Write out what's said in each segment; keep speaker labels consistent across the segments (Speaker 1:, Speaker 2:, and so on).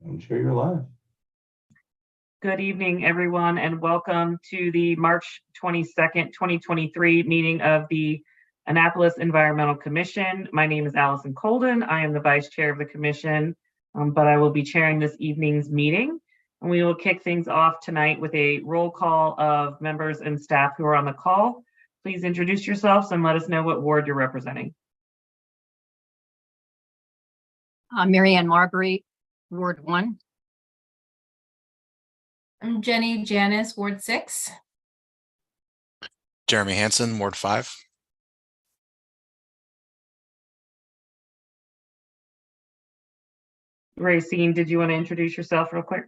Speaker 1: I'm sure you're live.
Speaker 2: Good evening, everyone, and welcome to the March 22nd, 2023 meeting of the Annapolis Environmental Commission. My name is Allison Colden. I am the Vice Chair of the Commission, but I will be chairing this evening's meeting. And we will kick things off tonight with a roll call of members and staff who are on the call. Please introduce yourselves and let us know what ward you're representing.
Speaker 3: Mary Ann Marbury, Ward 1.
Speaker 4: I'm Jenny Janice, Ward 6.
Speaker 5: Jeremy Hansen, Ward 5.
Speaker 2: Racine, did you want to introduce yourself real quick?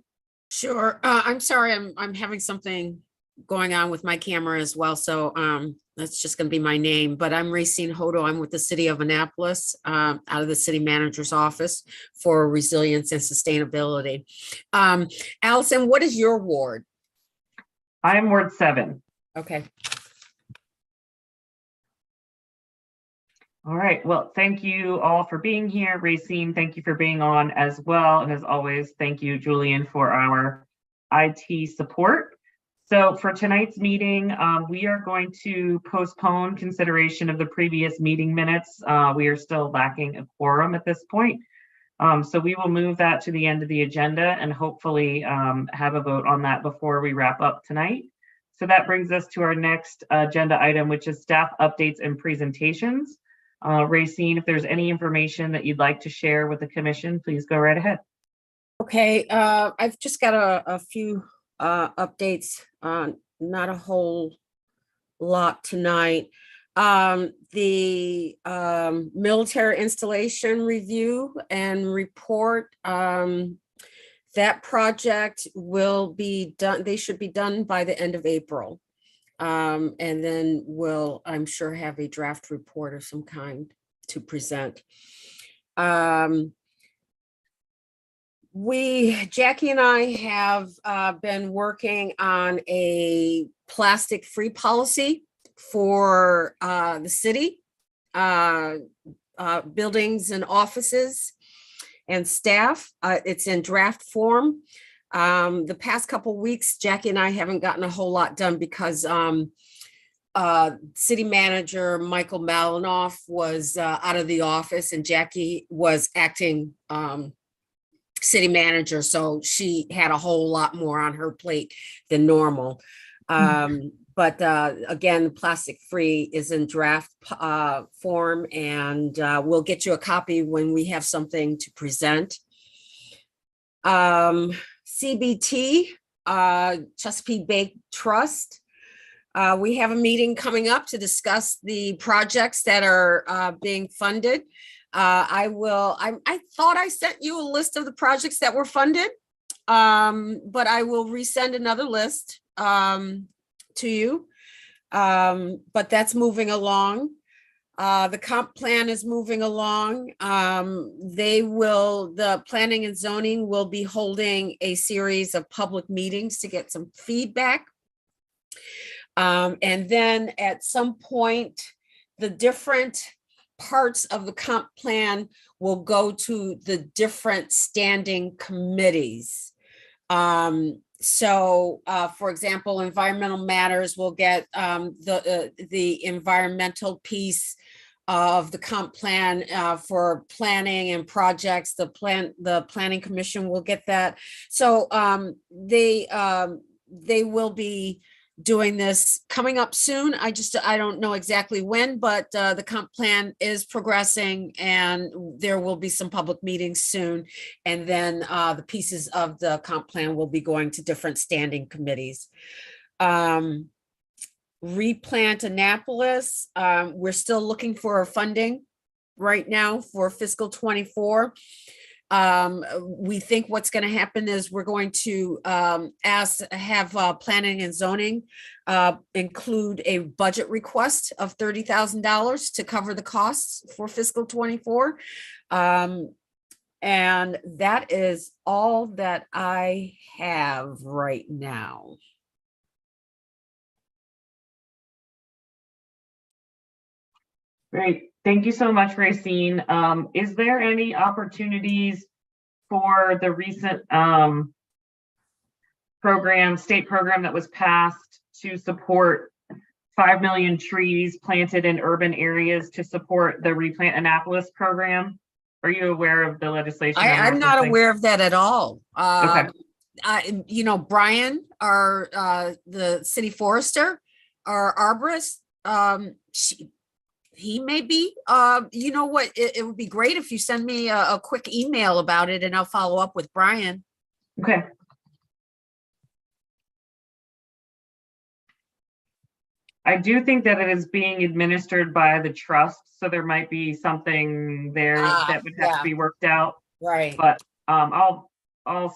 Speaker 6: Sure. I'm sorry. I'm having something going on with my camera as well. So that's just going to be my name. But I'm Racine Hodo. I'm with the City of Annapolis, out of the City Manager's Office for Resilience and Sustainability. Allison, what is your ward?
Speaker 2: I am Ward 7.
Speaker 6: Okay.
Speaker 2: All right, well, thank you all for being here. Racine, thank you for being on as well. And as always, thank you, Julian, for our IT support. So for tonight's meeting, we are going to postpone consideration of the previous meeting minutes. We are still lacking a quorum at this point. So we will move that to the end of the agenda and hopefully have a vote on that before we wrap up tonight. So that brings us to our next agenda item, which is staff updates and presentations. Racine, if there's any information that you'd like to share with the commission, please go right ahead.
Speaker 6: Okay. I've just got a few updates, not a whole lot tonight. The military installation review and report, that project will be done. They should be done by the end of April. And then we'll, I'm sure, have a draft report of some kind to present. Jackie and I have been working on a plastic-free policy for the city, buildings and offices and staff. It's in draft form. The past couple of weeks, Jackie and I haven't gotten a whole lot done because City Manager Michael Malinoff was out of the office and Jackie was acting City Manager, so she had a whole lot more on her plate than normal. But again, plastic free is in draft form, and we'll get you a copy when we have something to present. CBT, Chesapeake Bay Trust. We have a meeting coming up to discuss the projects that are being funded. I thought I sent you a list of the projects that were funded, but I will resend another list to you. But that's moving along. The comp plan is moving along. The planning and zoning will be holding a series of public meetings to get some feedback. And then at some point, the different parts of the comp plan will go to the different standing committees. So, for example, environmental matters will get the environmental piece of the comp plan for planning and projects. The planning commission will get that. So they will be doing this coming up soon. I don't know exactly when, but the comp plan is progressing and there will be some public meetings soon. And then the pieces of the comp plan will be going to different standing committees. Replant Annapolis, we're still looking for funding right now for fiscal 24. We think what's going to happen is we're going to have planning and zoning include a budget request of $30,000 to cover the costs for fiscal 24. And that is all that I have right now.
Speaker 2: Great. Thank you so much, Racine. Is there any opportunities for the recent state program that was passed to support 5 million trees planted in urban areas to support the Replant Annapolis program. Are you aware of the legislation?
Speaker 6: I'm not
Speaker 2: referencing?
Speaker 6: aware of that at all.
Speaker 2: Okay.
Speaker 6: Brian, the city forester, our arborist, he may be, you know what, it would be great if you send me a quick email about it and I'll follow up with Brian.
Speaker 2: Okay. I do think that it is being administered by the trust, so there might be something there that would have to be worked out.
Speaker 6: Right.
Speaker 2: But I'll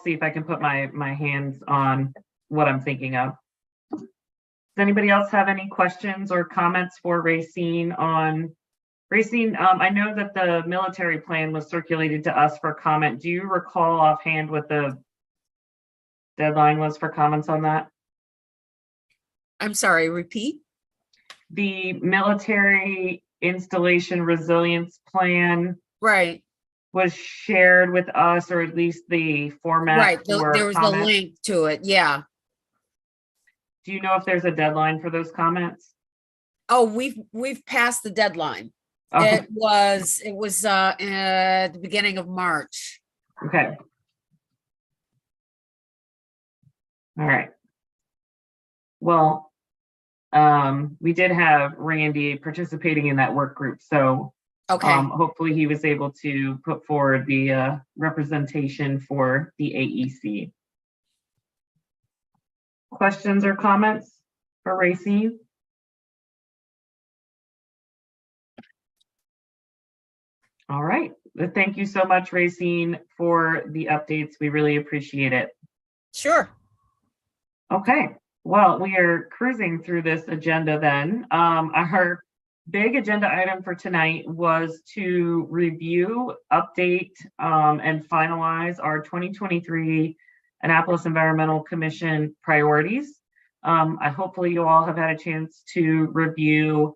Speaker 2: see if I can put my hands on what I'm thinking of. Does anybody else have any questions or comments for Racine on Racine? I know that the military plan was circulated to us for comment. Do you recall offhand what the deadline was for comments on that?
Speaker 6: I'm sorry, repeat.
Speaker 2: The military installation resilience plan
Speaker 6: Right.
Speaker 2: was shared with us, or at least the format.
Speaker 6: Right.
Speaker 2: for
Speaker 6: There was a
Speaker 2: comments.
Speaker 6: link to it. Yeah.
Speaker 2: Do you know if there's a deadline for those comments?
Speaker 6: Oh, we've passed the deadline.
Speaker 2: Oh,
Speaker 6: It was at the beginning of March.
Speaker 2: okay. All right. Well, we did have Randy participating in that work group, so
Speaker 6: Okay.
Speaker 2: hopefully he was able to put forward the representation for the AEC. Questions or comments for Racine? All right. Thank you so much, Racine, for the updates. We really appreciate it.
Speaker 6: Sure.
Speaker 2: Okay. Well, we are cruising through this agenda then. Our big agenda item for tonight was to review, update, and finalize our 2023 Annapolis Environmental Commission priorities. Hopefully you all have had a chance to review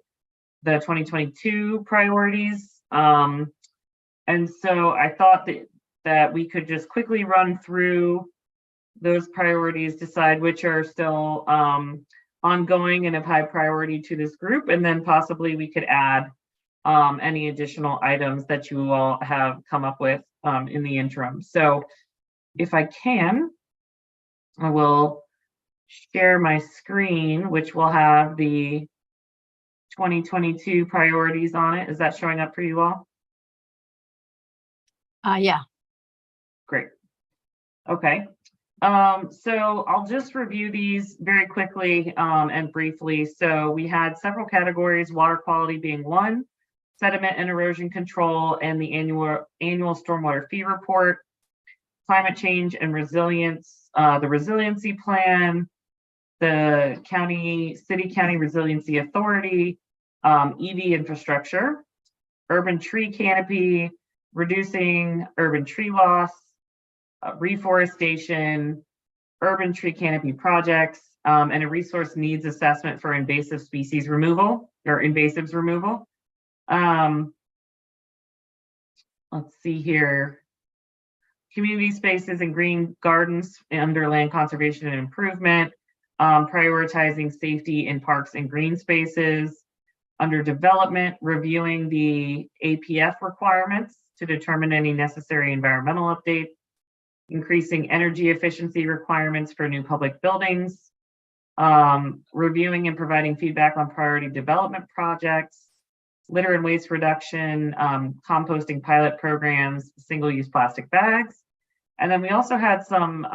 Speaker 2: the 2022 priorities. And so I thought that we could just quickly run through those priorities, decide which are still ongoing and of high priority to this group, and then possibly we could add any additional items that you all have come up with in the interim. So if I can, I will share my screen, which will have the 2022 priorities on it. Is that showing up for you all?
Speaker 3: Yeah.
Speaker 2: Great. Okay. So I'll just review these very quickly and briefly. So we had several categories, water quality being one, sediment and erosion control, and the annual stormwater fee report, climate change and resilience, the resiliency plan, the city-county resiliency authority, EV infrastructure, urban tree canopy, reducing urban tree loss, reforestation, urban tree canopy projects, and a resource needs assessment for invasive species removal or invasives removal. Let's see here. Community spaces and green gardens under land conservation and improvement, prioritizing safety in parks and green spaces. Under development, reviewing the APF requirements to determine any necessary environmental updates, increasing energy efficiency requirements for new public buildings, reviewing and providing feedback on priority development projects, litter and waste reduction, composting pilot programs, single-use plastic bags. And then we also had some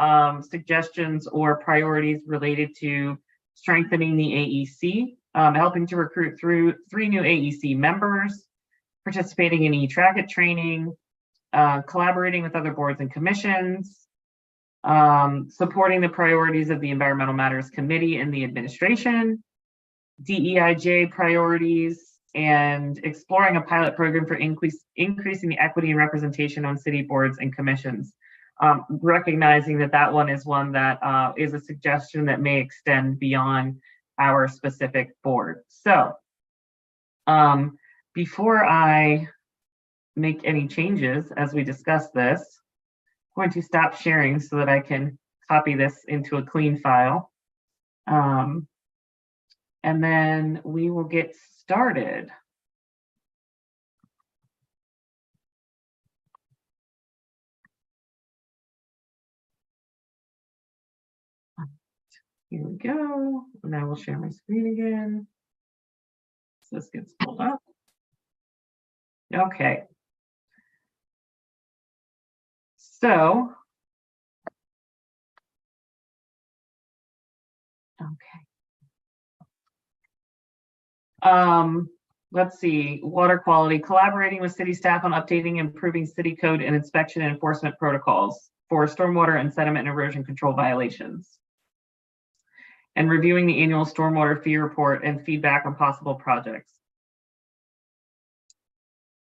Speaker 2: suggestions or priorities related to strengthening the AEC, helping to recruit through 3 new AEC members, participating in e-Track-It training, collaborating with other boards and commissions, supporting the priorities of the Environmental Matters Committee and the administration, DEIJ priorities, and exploring a pilot program for increasing the equity and representation on city boards and commissions. Recognizing that one is one that is a suggestion that may extend beyond our specific board. So before I make any changes as we discuss this, going to stop sharing so that I can copy this into a clean file. And then we will get started. Here we go. And I will share my screen again. So this gets pulled up. Okay. So, okay. Let's see, water quality, collaborating with city staff on updating and improving city code and inspection and enforcement protocols for stormwater and sediment and erosion control violations. And reviewing the annual stormwater fee report and feedback on possible projects.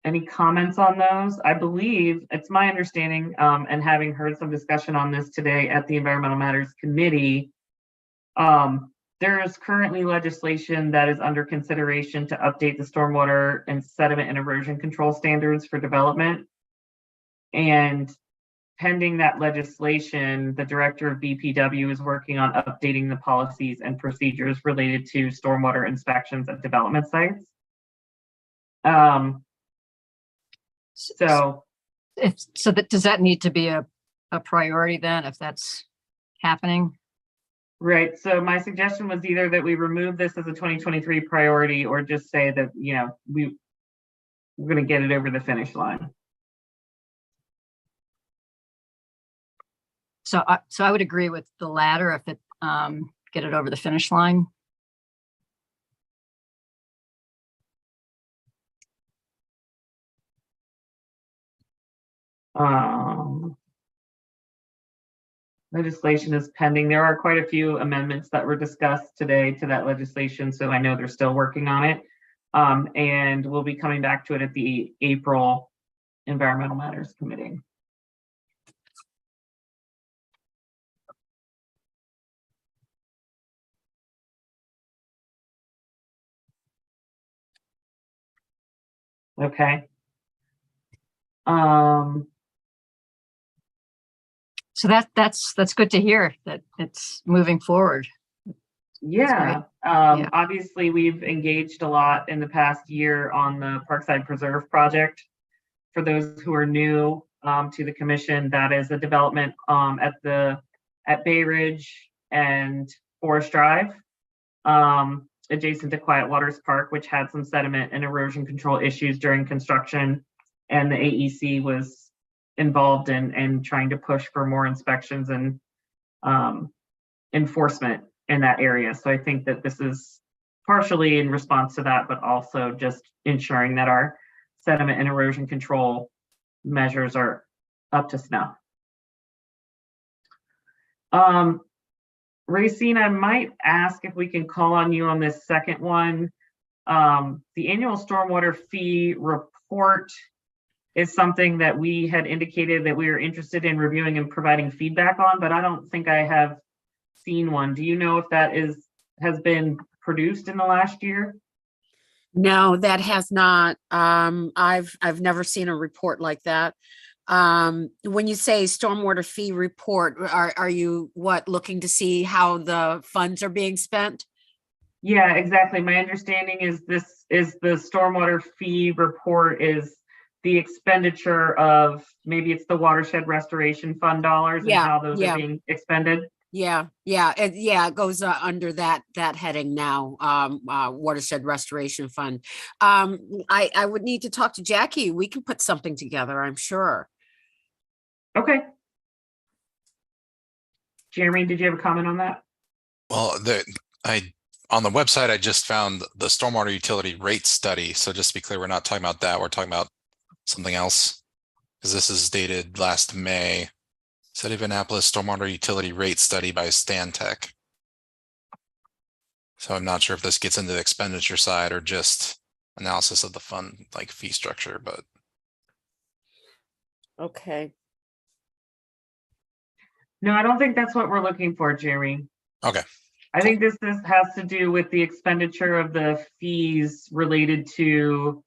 Speaker 2: Any comments on those? I believe it's my understanding, and having heard some discussion on this today at the Environmental Matters Committee, there is currently legislation that is under consideration to update the stormwater and sediment and erosion control standards for development. And pending that legislation, the director of BPW is working on updating the policies and procedures related to stormwater inspections at development sites. So
Speaker 3: does that need to be a priority then, if that's happening?
Speaker 2: right, so my suggestion was either that we remove this as a 2023 priority or just say that, you know, we're going to get it over the finish line.
Speaker 3: So I would agree with the latter, if it, get it over the finish line.
Speaker 2: Legislation is pending. There are quite a few amendments that were discussed today to that legislation, so I know they're still working on it. And we'll be coming back to it at the April Environmental Matters Committee. Okay.
Speaker 3: So that's good to hear that it's moving forward.
Speaker 2: Yeah,
Speaker 3: Yeah.
Speaker 2: obviously we've engaged a lot in the past year on the Parkside Preserve project. For those who are new to the commission, that is a development at Bay Ridge and Forest Drive, adjacent to Quiet Waters Park, which had some sediment and erosion control issues during construction, and the AEC was involved in trying to push for more inspections and enforcement in that area. So I think that this is partially in response to that, but also just ensuring that our sediment and erosion control measures are up to snuff. Racine, I might ask if we can call on you on this second one. The annual stormwater fee report is something that we had indicated that we are interested in reviewing and providing feedback on, but I don't think I have seen one. Do you know if that has been produced in the last year?
Speaker 6: No, that has not. I've never seen a report like that. When you say stormwater fee report, are you looking to see how the funds are being spent?
Speaker 2: Yeah, exactly. My understanding is this is the stormwater fee report is the expenditure of, maybe it's the watershed restoration fund dollars and how those are being expended.
Speaker 6: It goes under that heading now, watershed restoration fund. I would need to talk to Jackie. We can put something together, I'm sure.
Speaker 2: Okay. Jeremy, did you have a comment on that?
Speaker 1: Well, on the website, I just found the stormwater utility rate study. So just to be clear, we're not talking about that. We're talking about something else, because this is dated last May. City of Annapolis Stormwater Utility Rate Study by Stantec. So I'm not sure if this gets into the expenditure side or just analysis of the fund, like fee structure, but.
Speaker 6: Okay.
Speaker 2: No, I don't think that's what we're looking for, Jeremy.
Speaker 1: Okay.
Speaker 2: I think this has to do with the expenditure of the fees related to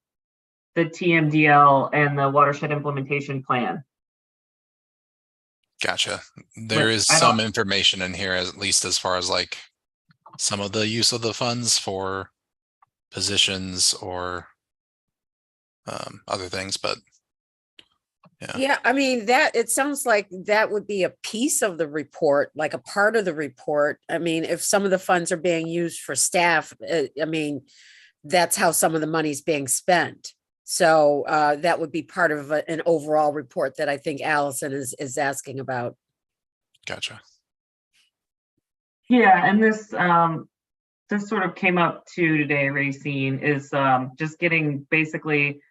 Speaker 2: the TMDL and the watershed implementation plan.
Speaker 1: Gotcha. There
Speaker 2: But
Speaker 1: is
Speaker 2: I
Speaker 1: some
Speaker 2: don't-
Speaker 1: information in here, at least as far as like some of the use of the funds for positions or other things, but
Speaker 6: Yeah, I mean, that, it sounds like that would be a piece of the report, like a part of the report. I mean, if some of the funds are being used for staff, I mean, that's how some of the money's being spent. So that would be part of an overall report that I think Allison is asking about.
Speaker 1: gotcha.
Speaker 2: Yeah, and this sort of came up too today, Racine, is just getting basically,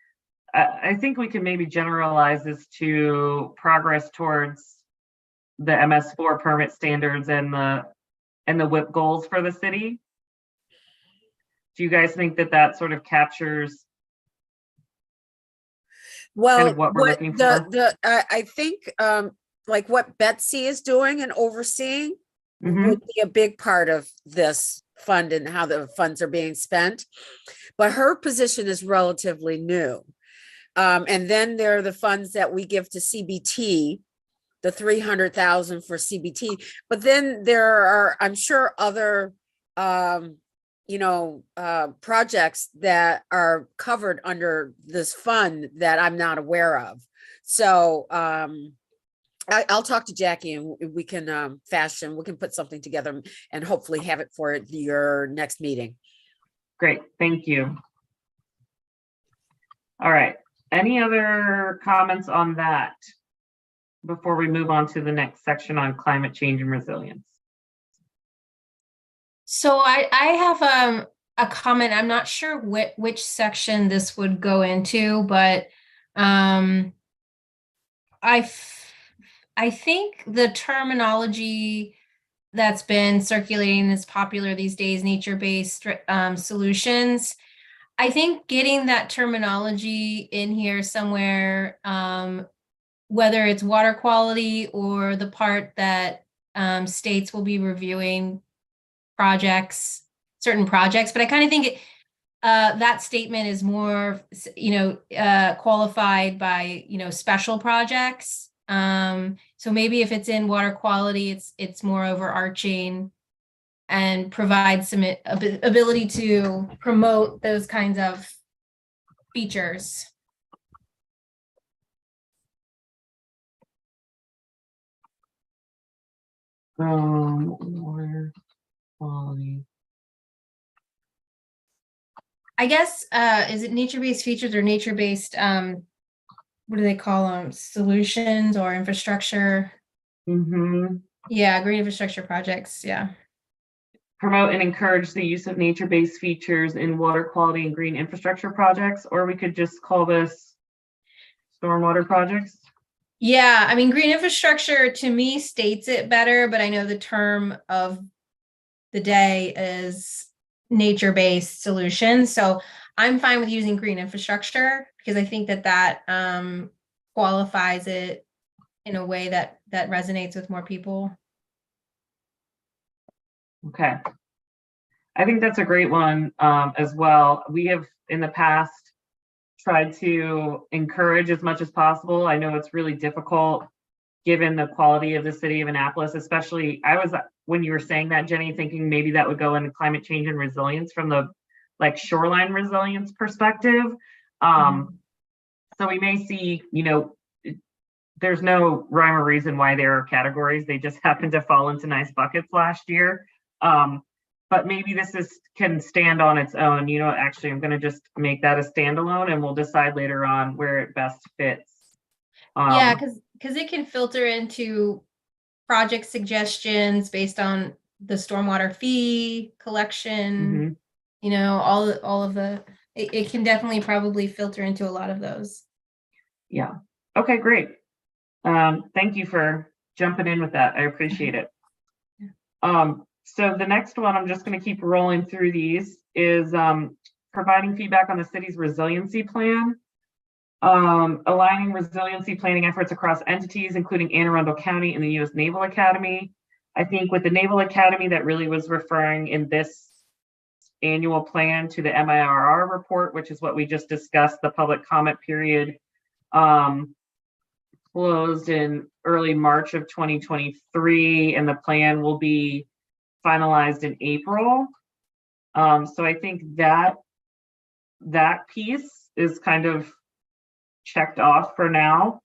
Speaker 2: I think we can maybe generalize this to progress towards the MS4 permit standards and the WIP goals for the city. Do you guys think that that sort of captures
Speaker 6: Well,
Speaker 2: what we're looking for?
Speaker 6: I think like what Betsy is doing and overseeing
Speaker 2: Mhm.
Speaker 6: would be a big part of this fund and how the funds are being spent. But her position is relatively new. And then there are the funds that we give to CBT, the 300,000 for CBT. But then there are, I'm sure, other projects that are covered under this fund that I'm not aware of. So I'll talk to Jackie and we can we can put something together and hopefully have it for your next meeting.
Speaker 2: Great, thank you. All right, any other comments on that before we move on to the next section on climate change and resilience?
Speaker 4: So I have a comment. I'm not sure which section this would go into, but I think the terminology that's been circulating that's popular these days, nature-based solutions. I think getting that terminology in here somewhere, whether it's water quality or the part that states will be reviewing certain projects, but I kind of think that statement is more, qualified by, special projects. So maybe if it's in water quality, it's more overarching and provides some ability to promote those kinds of features.
Speaker 2: Water quality.
Speaker 4: I guess, is it nature-based features or nature-based, what do they call them? Solutions or infrastructure?
Speaker 2: Mm-hmm.
Speaker 4: Yeah, green infrastructure projects. Yeah.
Speaker 2: Promote and encourage the use of nature-based features in water quality and green infrastructure projects, or we could just call this stormwater projects.
Speaker 4: Yeah, I mean, green infrastructure to me states it better, but I know the term of the day is nature-based solutions. So I'm fine with using green infrastructure because I think that qualifies it in a way that resonates with more people.
Speaker 2: Okay. I think that's a great one as well. We have in the past tried to encourage as much as possible. I know it's really difficult given the quality of the city of Annapolis, especially when you were saying that, Jenny, thinking maybe that would go into climate change and resilience from the shoreline resilience perspective. So we may see, there's no rhyme or reason why there are categories. They just happen to fall into nice buckets last year. But maybe this can stand on its own. Actually, I'm going to just make that a standalone and we'll decide later on where it best fits.
Speaker 4: Yeah, because it can filter into project suggestions based on the stormwater fee collection, all of it can definitely probably filter into a lot of those.
Speaker 2: Yeah. Okay, great. Thank you for jumping in with that. I appreciate it. So the next one, I'm just going to keep rolling through these, is providing feedback on the city's resiliency plan. Aligning resiliency planning efforts across entities, including Anne Arundel County and the U.S. Naval Academy. I think with the Naval Academy, that really was referring in this annual plan to the MIRR report, which is what we just discussed, the public comment period for closed in early March of 2023, and the plan will be finalized in April. So I think that piece is kind of checked off for now.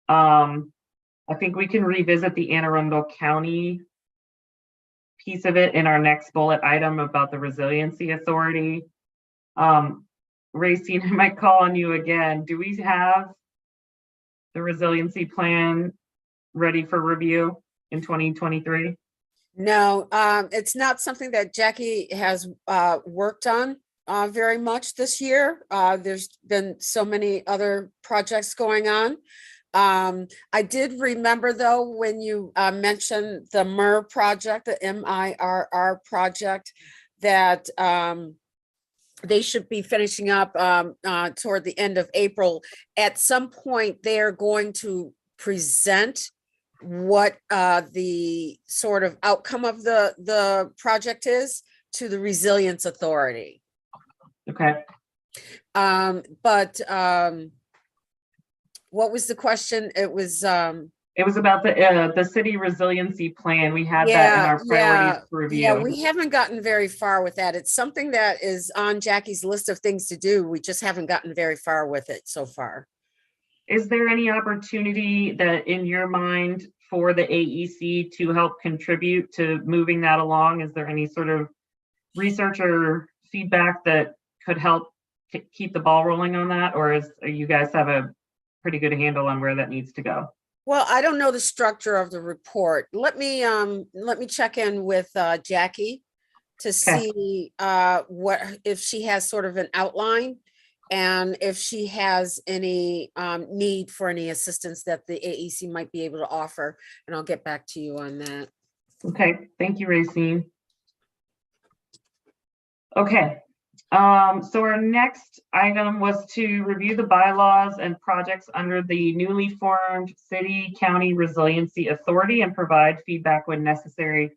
Speaker 2: I think we can revisit the Anne Arundel County piece of it in our next bullet item about the Resiliency Authority. Racine, I might call on you again. Do we have the resiliency plan ready for review in 2023?
Speaker 6: No, it's not something that Jackie has worked on very much this year. There's been so many other projects going on. I did remember though, when you mentioned the MIRR project, the MIRR project, that they should be finishing up toward the end of April. At some point, they are going to present what the sort of outcome of the project is to the Resilience Authority.
Speaker 2: Okay.
Speaker 6: What was the question? It was
Speaker 2: about the city resiliency plan. We had that in our priorities to review.
Speaker 6: Yeah, we haven't gotten very far with that. It's something that is on Jackie's list of things to do. We just haven't gotten very far with it so far.
Speaker 2: Is there any opportunity that in your mind for the AEC to help contribute to moving that along? Is there any sort of research or feedback that could help keep the ball rolling on that? Or you guys have a pretty good handle on where that needs to go?
Speaker 6: Well, I don't know the structure of the report. Let me check in with Jackie to see what, if she has sort of an outline, and if she has any need for any assistance that the AEC might be able to offer, and I'll get back to you on that.
Speaker 2: Okay, thank you, Racine. Okay, so our next item was to review the bylaws and projects under the newly formed City County Resiliency Authority and provide feedback when necessary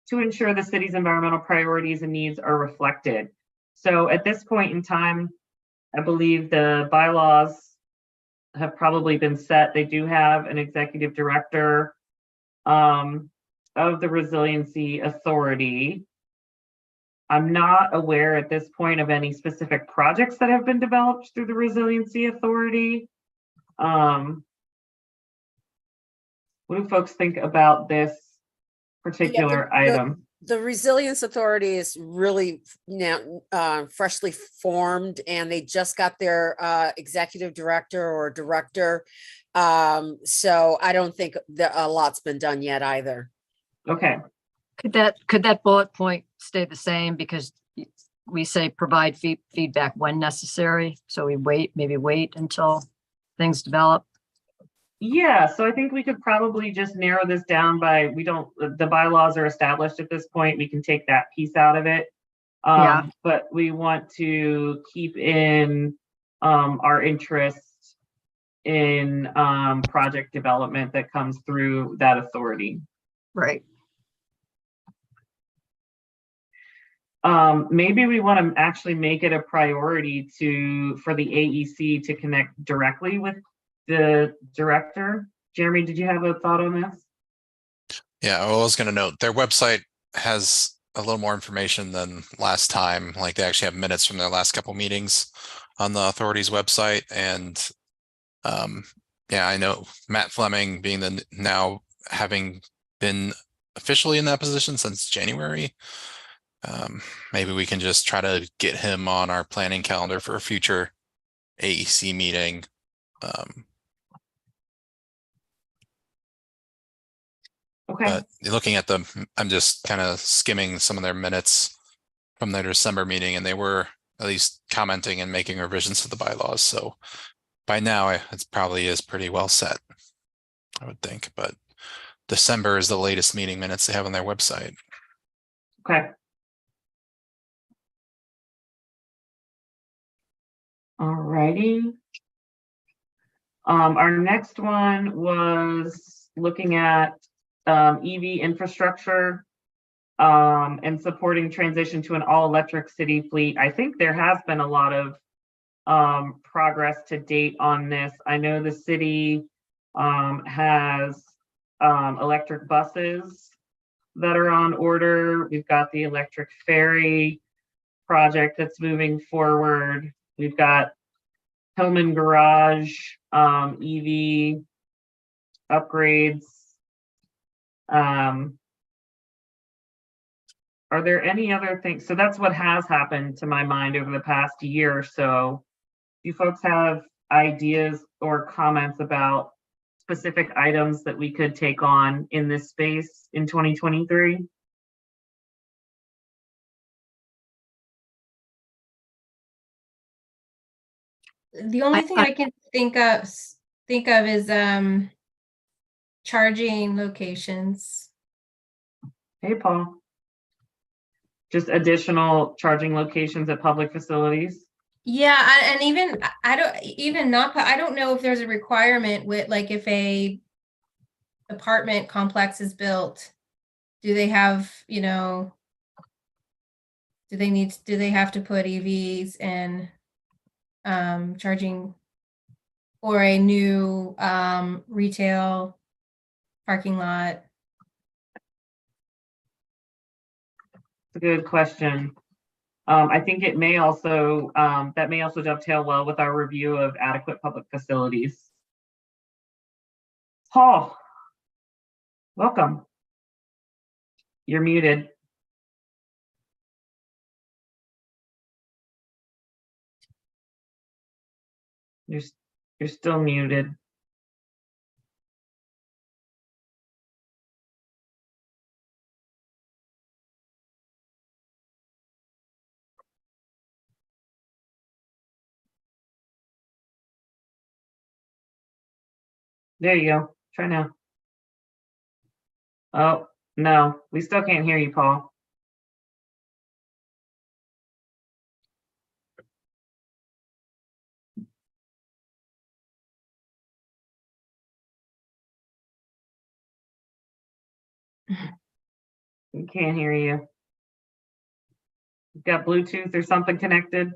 Speaker 2: to ensure the city's environmental priorities and needs are reflected. So at this point in time, I believe the bylaws have probably been set. They do have an executive director of the Resiliency Authority. I'm not aware at this point of any specific projects that have been developed through the Resiliency Authority. What do folks think about this particular item?
Speaker 6: The Resilience Authority is really now freshly formed, and they just got their executive director or director. So I don't think that a lot's been done yet either.
Speaker 2: Okay.
Speaker 3: Could that bullet point stay the same, because we say provide feedback when necessary? So we maybe wait until things develop.
Speaker 2: Yeah, so I think we could probably just narrow this down by, the bylaws are established at this point. We can take that piece out of it.
Speaker 3: Yeah.
Speaker 2: But we want to keep in our interest in project development that comes through that authority.
Speaker 3: Right.
Speaker 2: Maybe we want to actually make it a priority for the AEC to connect directly with the director. Jeremy, did you have a thought on this?
Speaker 1: Yeah, I was going to note their website has a little more information than last time. Like, they actually have minutes from their last couple meetings on the authority's website. And yeah, I know Matt Fleming, being now having been officially in that position since January, maybe we can just try to get him on our planning calendar for a future AEC meeting.
Speaker 2: Okay.
Speaker 1: But looking at I'm just kind of skimming some of their minutes from their December meeting, and they were at least commenting and making revisions to the bylaws. So by now it probably is pretty well set, I would think. But December is the latest meeting minutes they have on their website.
Speaker 2: Okay. All righty. Our next one was looking at EV infrastructure and supporting transition to an all-electric city fleet. I think there has been a lot of progress to date on this. I know the city has electric buses that are on order. We've got the electric ferry project that's moving forward. We've got Hillman Garage EV upgrades. Are there any other things? So that's what has happened to my mind over the past year or so. Do you folks have ideas or comments about specific items that we could take on in this space in 2023?
Speaker 4: The only thing I can think of is charging locations.
Speaker 2: Hey, Paul. Just additional charging locations at public facilities?
Speaker 4: Yeah, and even I don't know if there's a requirement with, like, if a apartment complex is built, do they have, do they have to put EVs in charging, or a new retail parking lot?
Speaker 2: It's a good question. I think it may also, that may also dovetail well with our review of adequate public facilities. Paul, welcome. You're muted. You're still muted. There you go. Try now. Oh, no, we still can't hear you, Paul. We can't hear you. You've got Bluetooth or something connected?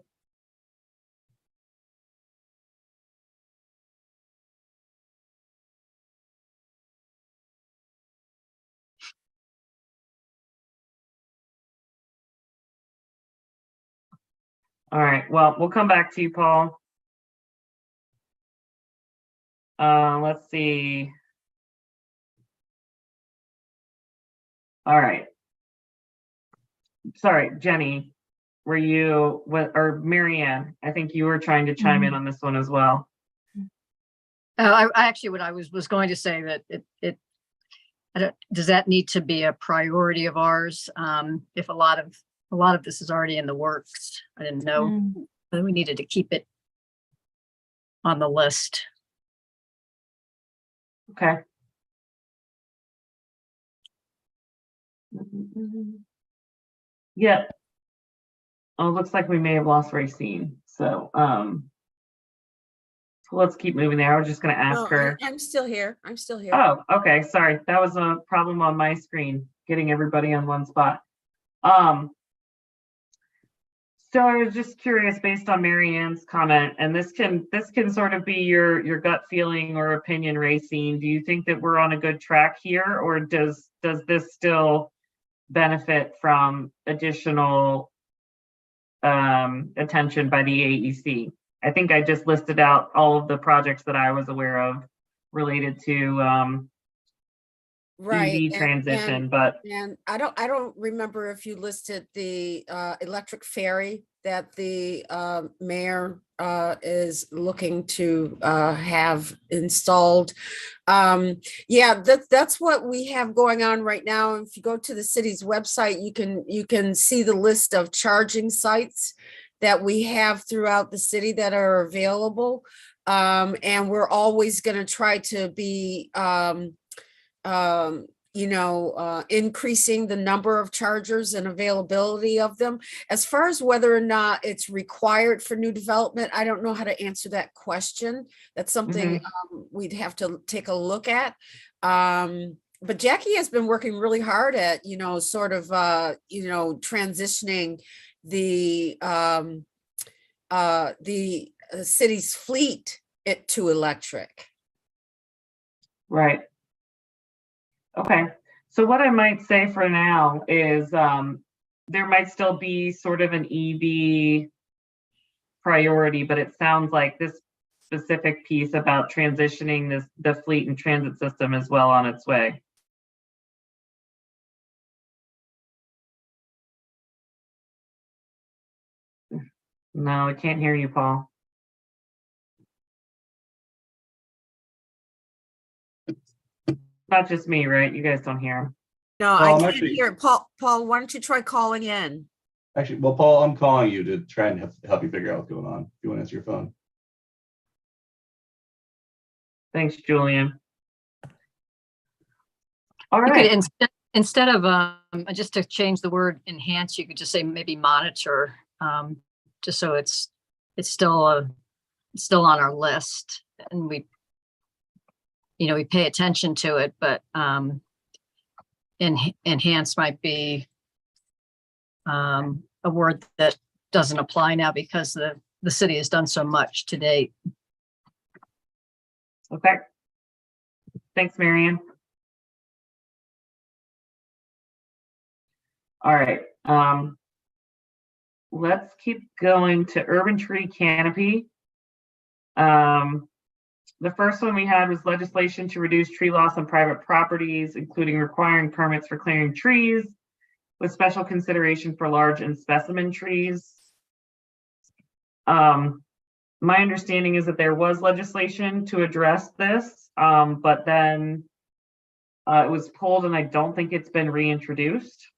Speaker 2: All right, well, we'll come back to you, Paul. Let's see. All right. Sorry, Jenny, were you, or Marianne, I think you were trying to chime in on this one as well.
Speaker 3: I actually, what I was going to say that does that need to be a priority of ours? If a lot of this is already in the works, I didn't know that we needed to keep it on the list.
Speaker 2: Okay. Yeah. Oh, looks like we may have lost Racine. So, let's keep moving there. I was just going to ask
Speaker 6: No,
Speaker 2: her.
Speaker 6: I'm still here. I'm still here.
Speaker 2: Oh, okay. Sorry. That was a problem on my screen, getting everybody on one spot. So I was just curious, based on Marianne's comment, and this can sort of be your gut feeling or opinion, Racine. Do you think that we're on a good track here, or does this still benefit from additional attention by the AEC? I think I just listed out all of the projects that I was aware of related to
Speaker 6: Right.
Speaker 2: EV transition, but
Speaker 6: And I don't remember if you listed the electric ferry that the mayor is looking to have installed. Yeah, that's what we have going on right now. If you go to the city's website, you can see the list of charging sites that we have throughout the city that are available. And we're always going to try to be increasing the number of chargers and availability of them. As far as whether or not it's required for new development, I don't know how to answer that question. That's something we'd have to take a look at. But Jackie has been working really hard at, transitioning the city's fleet to electric.
Speaker 2: Right. Okay, so what I might say for now is there might still be sort of an EV priority, but it sounds like this specific piece about transitioning the fleet and transit system is well on its way. No, I can't hear you, Paul. Not just me, right? You guys don't hear him.
Speaker 6: No,
Speaker 5: Well,
Speaker 6: I
Speaker 5: I'm
Speaker 6: can't
Speaker 5: actually-
Speaker 6: hear. Paul, why don't you try calling in?
Speaker 5: Actually, well, Paul, I'm calling you to try and help you figure out what's going on. If you want to answer your phone.
Speaker 2: Thanks, Julian. All
Speaker 3: You could,
Speaker 2: right,
Speaker 3: instead of, just to change the word enhance, you could just say maybe monitor, just so it's still on our list and we pay attention to it, but, enhance might be, a word that doesn't apply now because the city has done so much to date.
Speaker 2: okay. Thanks, Marianne. All right, let's keep going to urban tree canopy. The first one we had was legislation to reduce tree loss on private properties, including requiring permits for clearing trees with special consideration for large and specimen trees. My understanding is that there was legislation to address this, but then it was pulled and I don't think it's been reintroduced.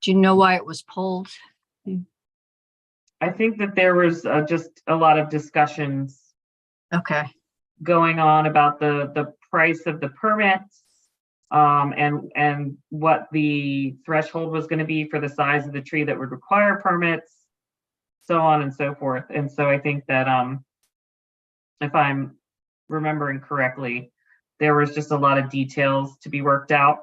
Speaker 3: Do you know why it was pulled?
Speaker 2: I think that there was just a lot of discussions
Speaker 3: Okay,
Speaker 2: going on about the price of the permits, and what the threshold was going to be for the size of the tree that would require permits, so on and so forth. And so I think that if I'm remembering correctly, there was just a lot of details to be worked out.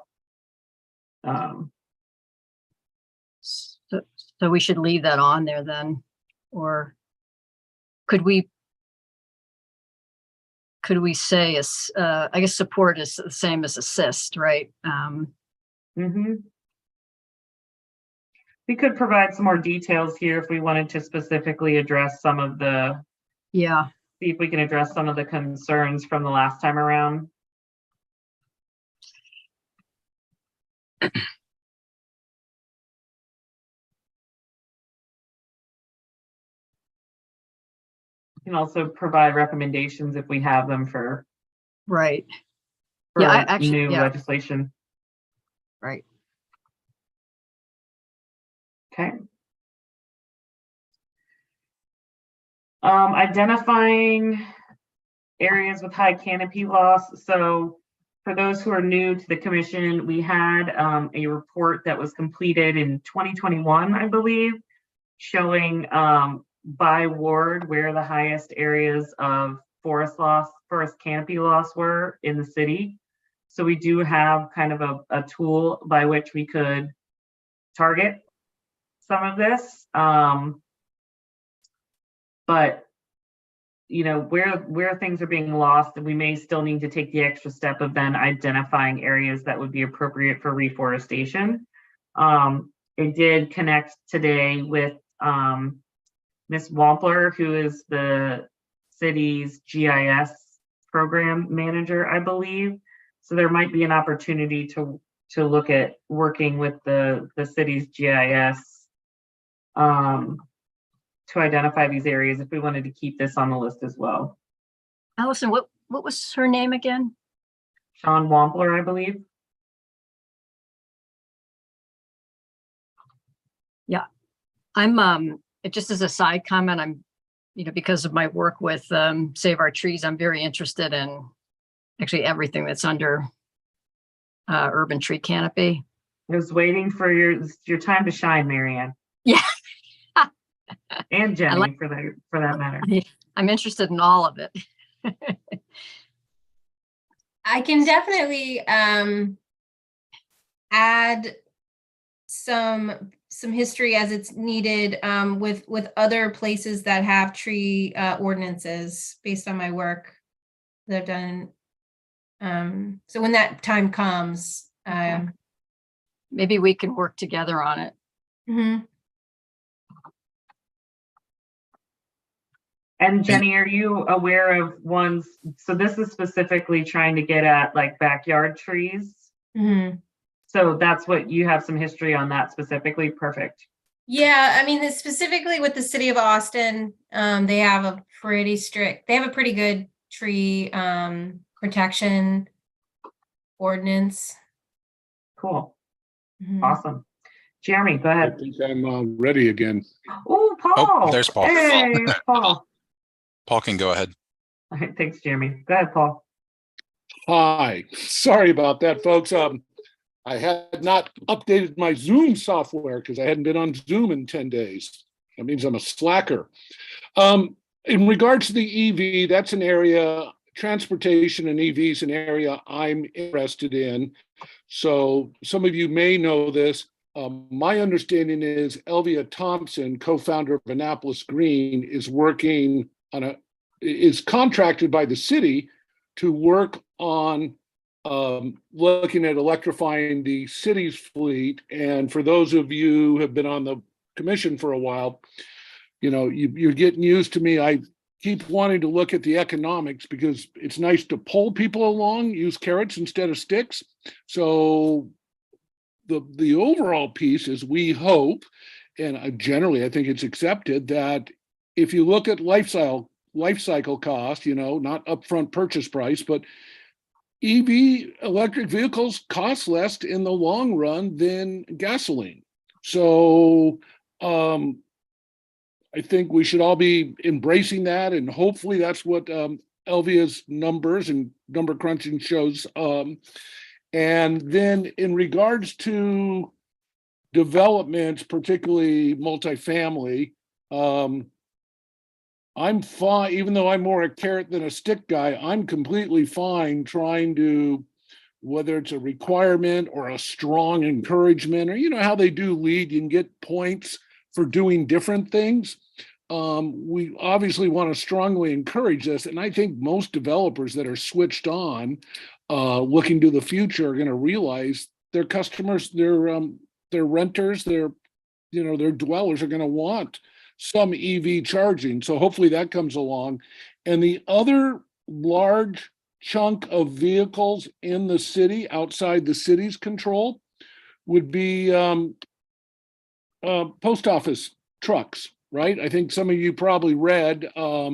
Speaker 3: so we should leave that on there then, or could we say, I guess support is the same as assist, right?
Speaker 2: We could provide some more details here if we wanted to specifically address some of the,
Speaker 3: Yeah,
Speaker 2: see if we can address some of the concerns from the last time around. We can also provide recommendations if we have them for
Speaker 3: right, Yeah, I actually-
Speaker 2: new
Speaker 3: yeah.
Speaker 2: legislation.
Speaker 3: right.
Speaker 2: Okay. Identifying areas with high canopy loss. So for those who are new to the commission, we had a report that was completed in 2021, I believe, showing by ward where the highest areas of forest canopy loss were in the city. So we do have kind of a tool by which we could target some of this. But where things are being lost, we may still need to take the extra step of then identifying areas that would be appropriate for reforestation. It did connect today with Ms. Wampler, who is the city's GIS program manager, I believe. So there might be an opportunity to look at working with the city's GIS to identify these areas if we wanted to keep this on the list as well.
Speaker 3: Allison, what was her name again?
Speaker 2: Sean Wampler, I believe.
Speaker 3: I'm, just as a side comment, I'm, because of my work with Save Our Trees, I'm very interested in actually everything that's under urban tree canopy.
Speaker 2: I was waiting for your time to shine, Marianne.
Speaker 3: Yeah.
Speaker 2: And Jenny, for that matter.
Speaker 3: I'm interested in all of it.
Speaker 4: I can definitely add some history as it's needed with other places that have tree ordinances based on my work that I've done So when that time comes,
Speaker 3: Maybe we can work together on it.
Speaker 4: mhm.
Speaker 2: And Jenny, are you aware of ones, so this is specifically trying to get at like backyard trees?
Speaker 4: Mhm.
Speaker 2: So that's what you have some history on that specifically? Perfect.
Speaker 4: Yeah, I mean, specifically with the city of Austin, they have a pretty good tree protection ordinance.
Speaker 2: Cool.
Speaker 4: Mhm.
Speaker 2: Awesome. Jeremy, go
Speaker 7: I
Speaker 2: ahead.
Speaker 7: think I'm ready again.
Speaker 2: Oh, Paul.
Speaker 1: there's Paul.
Speaker 2: Hey, Paul.
Speaker 1: Paul can go ahead.
Speaker 2: All right, thanks, Jeremy. Go ahead, Paul.
Speaker 7: Hi, sorry about that, folks. I had not updated my Zoom software because I hadn't been on Zoom in 10 days. That means I'm a slacker. In regards to the EV, that's an area, transportation and EVs, an area I'm interested in. So some of you may know this. My understanding is Elvia Thompson, co-founder of Annapolis Green, is working on is contracted by the city to work on looking at electrifying the city's fleet. And for those of you who have been on the commission for a while, you know, you're getting used to me. I keep wanting to look at the economics because it's nice to pull people along, use carrots instead of sticks. So the overall piece is we hope, and generally I think it's accepted, that if you look at life cycle cost, you know, not upfront purchase price, but EV electric vehicles cost less in the long run than gasoline. So I think we should all be embracing that, and hopefully that's what Elvia's numbers and number crunching shows. And then in regards to developments, particularly multifamily, I'm fine, even though I'm more a carrot than a stick guy, I'm completely fine trying to, whether it's a requirement or a strong encouragement, or you know how they do LEED, you can get points for doing different things. We obviously want to strongly encourage this. And I think most developers that are switched on, looking to the future, are going to realize their customers, their renters, their dwellers are going to want some EV charging. So hopefully that comes along. And the other large chunk of vehicles in the city outside the city's control would be post office trucks, right? I think some of you probably read a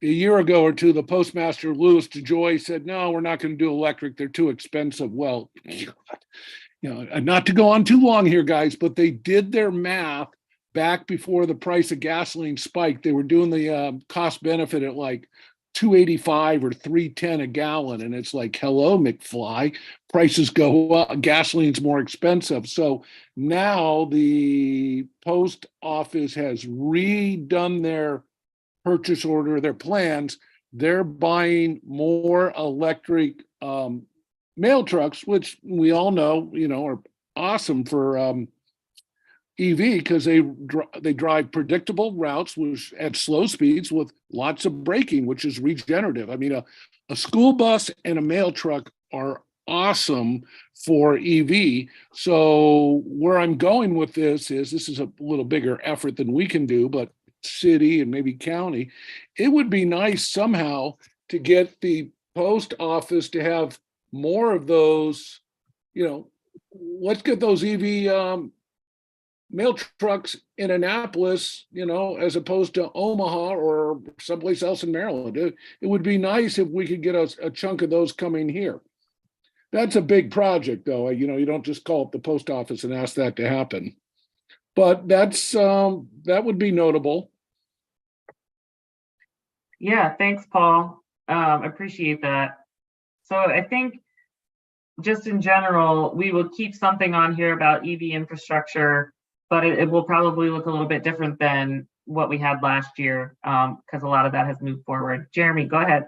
Speaker 7: year ago or two, the postmaster Louis DeJoy said, no, we're not going to do electric. They're too expensive. Well, you know, not to go on too long here, guys, but they did their math back before the price of gasoline spiked. They were doing the cost benefit at like $2.85 or $3.10 a gallon. And it's like, hello, McFly, prices go up, gasoline's more expensive. So now the post office has redone their purchase order, their plans. They're buying more electric mail trucks, which we all know, you know, are awesome for EV because they drive predictable routes at slow speeds with lots of braking, which is regenerative. I mean, a school bus and a mail truck are awesome for EV. So where I'm going with this is a little bigger effort than we can do, but city and maybe county, it would be nice somehow to get the post office to have more of those, you know, let's get those EV mail trucks in Annapolis, you know, as opposed to Omaha or someplace else in Maryland. It would be nice if we could get a chunk of those coming here. That's a big project, though. You know, you don't just call up the post office and ask that to happen. But that's that would be notable.
Speaker 2: Yeah, thanks, Paul. Appreciate that. So I think just in general, we will keep something on here about EV infrastructure, but it will probably look a little bit different than what we had last year because a lot of that has moved forward. Jeremy, go ahead.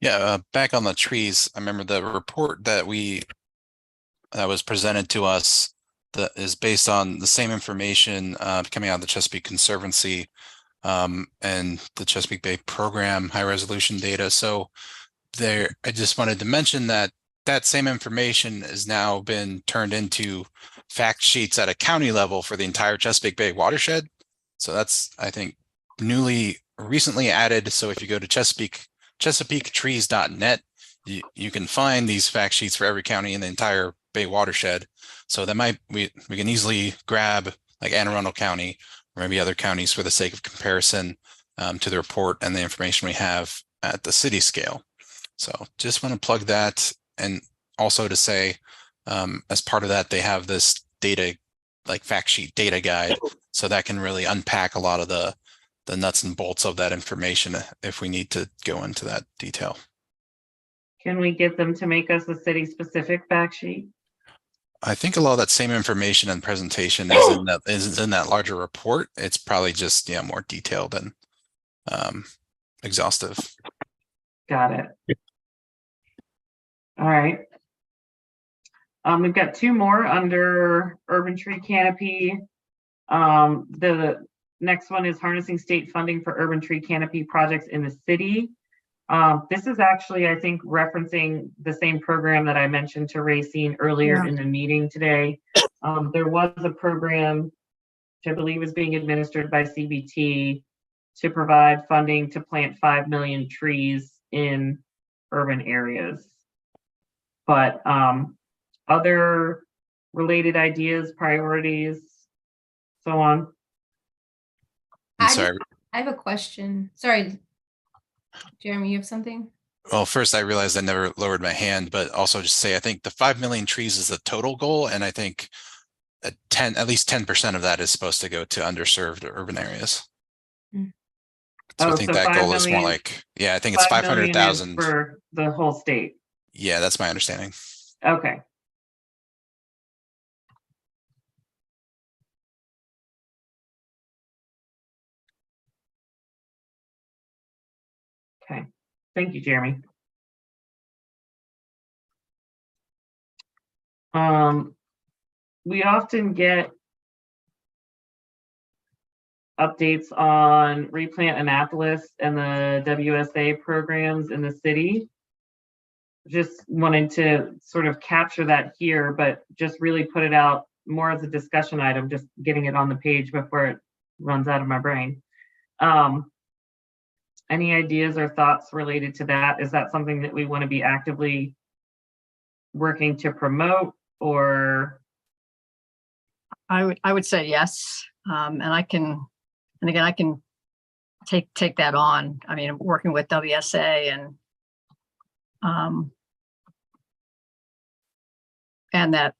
Speaker 1: Yeah, back on the trees, I remember the report that was presented to us that is based on the same information coming out of the Chesapeake Conservancy and the Chesapeake Bay program, high resolution data. So there, I just wanted to mention that that same information has now been turned into fact sheets at a county level for the entire Chesapeake Bay watershed. So that's, I think, recently added. So if you go to chesapeaketrees.net, you can find these fact sheets for every county in the entire Bay watershed. So that we can easily grab like Anne Arundel County or maybe other counties for the sake of comparison to the report and the information we have at the city scale. So just want to plug that, and also to say, as part of that, they have this data, like fact sheet data guide, so that can really unpack a lot of the nuts and bolts of that information if we need to go into that detail.
Speaker 2: Can we get them to make us a city-specific fact sheet?
Speaker 1: I think a lot of that same information and presentation is in that larger report. It's probably just more detailed and exhaustive.
Speaker 2: Got it. All right. We've got two more under urban tree canopy. The next one is harnessing state funding for urban tree canopy projects in the city. This is actually, I think, referencing the same program that I mentioned to Racine earlier in the meeting today. There was a program, which I believe is being administered by CBT, to provide funding to plant 5 million trees in urban areas. But other related ideas, priorities, so on.
Speaker 1: I'm sorry.
Speaker 4: I have a question. Sorry, Jeremy, you have something?
Speaker 1: Well, first, I realized I never lowered my hand, but also just say, I think the 5 million trees is the total goal. And I think at least 10% of that is supposed to go to underserved urban areas. So I think
Speaker 2: so
Speaker 1: that
Speaker 2: 5
Speaker 1: goal is more
Speaker 2: million
Speaker 1: like, I think it's
Speaker 2: 5 million is
Speaker 1: 500,000.
Speaker 2: for the whole state.
Speaker 1: Yeah, that's my understanding.
Speaker 2: Okay. Okay, thank you, Jeremy. We often get updates on Replant Annapolis and the WSA programs in the city. Just wanted to sort of capture that here, but just really put it out more as a discussion item, just getting it on the page before it runs out of my brain. Any ideas or thoughts related to that? Is that something that we want to be actively working to promote, or?
Speaker 3: I would say yes. And again, I can take that on. I mean, working with WSA and the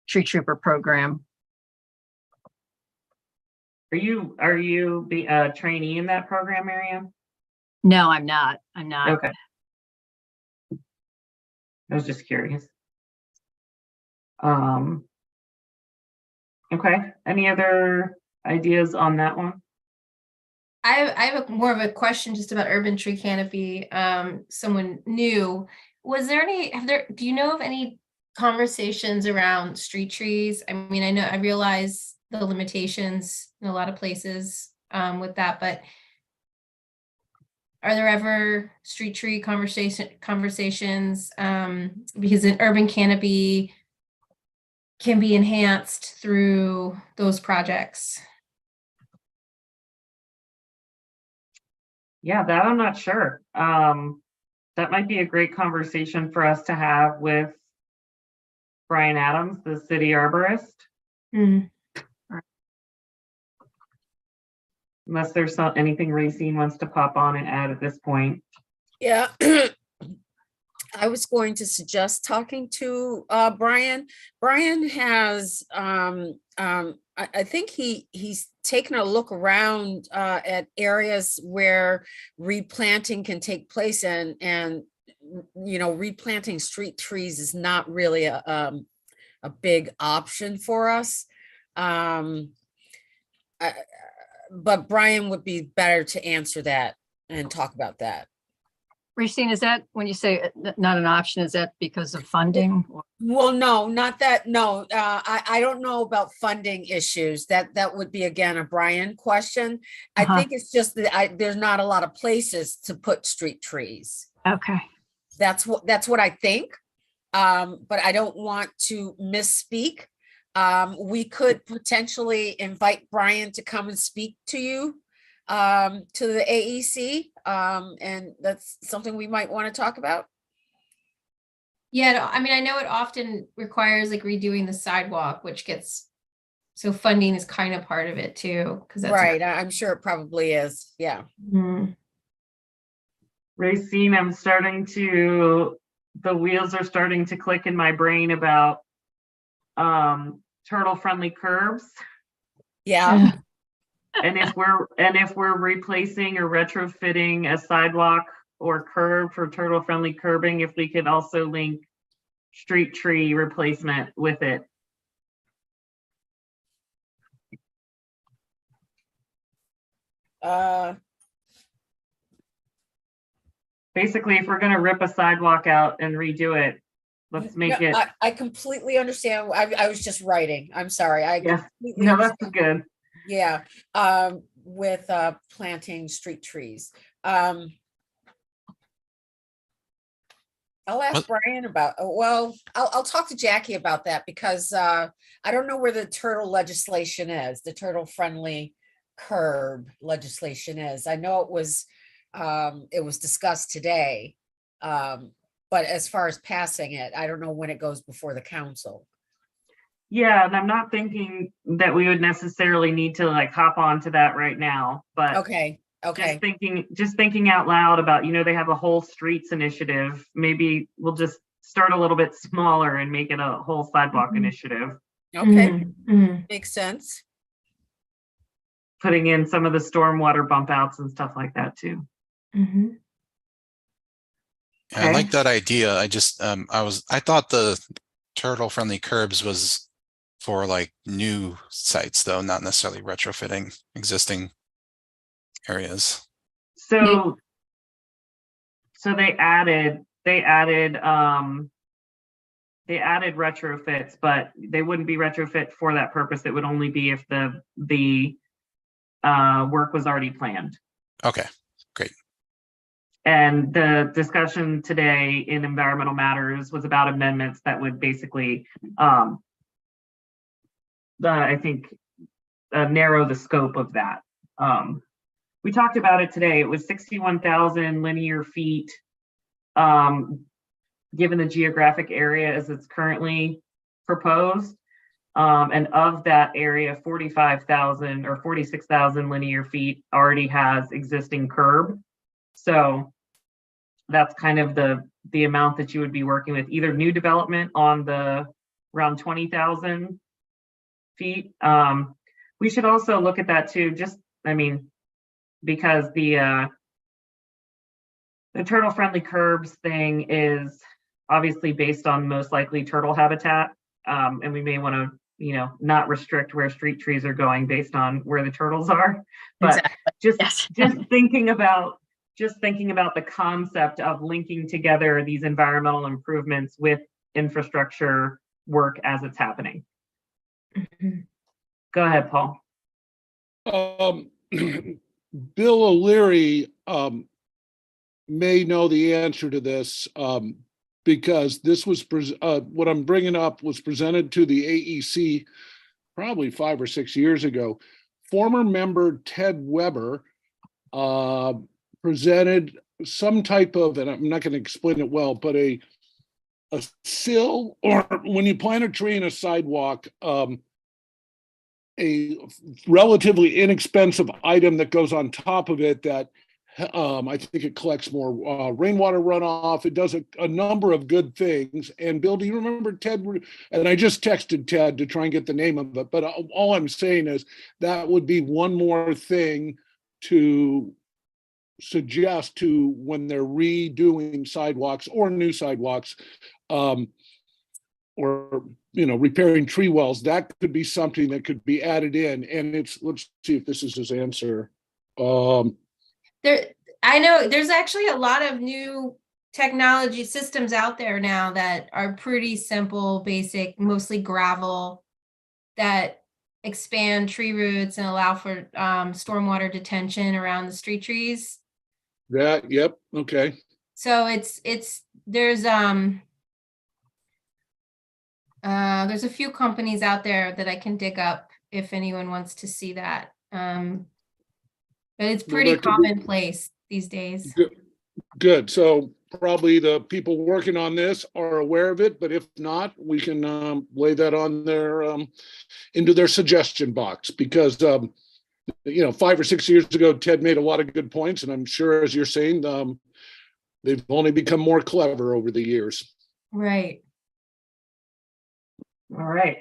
Speaker 3: Tree Trooper program.
Speaker 2: Are you a trainee in that program, Miriam?
Speaker 3: No, I'm not.
Speaker 2: Okay. I was just curious. Okay. Any other ideas on that one?
Speaker 4: I have more of a question just about urban tree canopy. Someone new. Was there any, do you know of any conversations around street trees? I mean, I realize the limitations in a lot of places with that, but are there ever street tree conversations? Because an urban canopy can be enhanced through those projects.
Speaker 2: Yeah, that I'm not sure. That might be a great conversation for us to have with Brian Adams, the city arborist. Unless there's anything Racine wants to pop on and add at this point.
Speaker 6: Yeah. I was going to suggest talking to Brian. Brian has, I think he's taken a look around at areas where replanting can take place, and replanting street trees is not really a big option for us. But Brian would be better to answer that and talk about that.
Speaker 3: Racine, is that when you say not an option, is that because of funding?
Speaker 6: Well, no, not that, no, I don't know about funding issues. That would be again a Brian question. I
Speaker 3: Uh-huh.
Speaker 6: think it's just that there's not a lot of places to put street trees.
Speaker 3: Okay,
Speaker 6: That's what I think. But I don't want to misspeak. We could potentially invite Brian to come and speak to you, to the AEC. And that's something we might want to talk about.
Speaker 4: Yeah, no, I mean, I know it often requires like redoing the sidewalk, which gets, so funding is kind of part of it too, because that's.
Speaker 6: Right, I'm sure it probably is, yeah.
Speaker 4: Mhm.
Speaker 2: Racine, the wheels are starting to click in my brain about turtle-friendly curbs.
Speaker 6: Yeah,
Speaker 2: And if we're replacing or retrofitting a sidewalk or curb for turtle-friendly curbing, if we could also link street tree replacement with it. Basically, if we're gonna rip a sidewalk out and redo it, let's make
Speaker 6: no,
Speaker 2: it,
Speaker 6: I completely understand. I was just writing. I'm sorry. I
Speaker 2: yeah,
Speaker 6: completely
Speaker 2: no, that's
Speaker 6: understand.
Speaker 2: good.
Speaker 6: Yeah, with planting street trees. I'll ask
Speaker 1: What-
Speaker 6: Brian about, well, I'll talk to Jackie about that because I don't know where the turtle legislation is, the turtle friendly curb legislation is. I know it was discussed today. But as far as passing it, I don't know when it goes before the council.
Speaker 2: Yeah, and I'm not thinking that we would necessarily need to like hop onto that right now, but
Speaker 6: Okay, okay.
Speaker 2: just thinking out loud about, they have a whole streets initiative. Maybe we'll just start a little bit smaller and make it a whole sidewalk
Speaker 4: Mhm.
Speaker 2: initiative,
Speaker 6: Okay,
Speaker 4: Mhm. Mhm.
Speaker 6: makes sense.
Speaker 2: putting in some of the stormwater bump outs and stuff like that too.
Speaker 4: Mhm.
Speaker 1: Yeah, I like
Speaker 2: Okay.
Speaker 1: that idea. I thought the turtle-friendly curbs was for like new sites though, not necessarily retrofitting existing areas.
Speaker 2: So they added retrofits, but they wouldn't be retrofit for that purpose. It would only be if the work was already planned.
Speaker 1: Okay, great.
Speaker 2: And the discussion today in environmental matters was about amendments that would basically, I think, narrow the scope of that. We talked about it today. It was 61,000 linear feet, given the geographic area as it's currently proposed. And of that area, 45,000 or 46,000 linear feet already has existing curb. So that's kind of the amount that you would be working with, either new development on the around 20,000 feet. We should also look at that too, because the turtle friendly curbs thing is obviously based on most likely turtle habitat. And we may want to, not restrict where street trees are going based on where the turtles are. But
Speaker 3: yes.
Speaker 2: just thinking about the concept of linking together these environmental improvements with infrastructure work as it's happening.
Speaker 4: Mhm.
Speaker 2: Go ahead, Paul.
Speaker 7: Bill O'Leary may know the answer to this because this was what I'm bringing up was presented to the AEC probably 5 or 6 years ago. Former member Ted Weber presented some type of, and I'm not going to explain it well, but a sill, or when you plant a tree in a sidewalk, a relatively inexpensive item that goes on top of it that I think it collects more rainwater runoff. It does a number of good things. And Bill, do you remember Ted? And I just texted Ted to try and get the name of it. But all I'm saying is that would be one more thing to suggest to when they're redoing sidewalks or new sidewalks, or repairing tree wells. That could be something that could be added in. And let's see if this is his answer.
Speaker 4: I know there's actually a lot of new technology systems out there now that are pretty simple, basic, mostly gravel, that expand tree roots and allow for stormwater detention around the street trees.
Speaker 7: That, yep, okay.
Speaker 4: So there's a few companies out there that I can dig up if anyone wants to see that. But it's
Speaker 7: Well,
Speaker 4: pretty
Speaker 7: that could be-
Speaker 4: commonplace these days.
Speaker 7: Good. So probably the people working on this are aware of it, but if not, we can lay that on their into their suggestion box because 5 or 6 years ago, Ted made a lot of good points, and I'm sure, as you're saying, they've only become more clever over the years.
Speaker 4: Right.
Speaker 2: All right.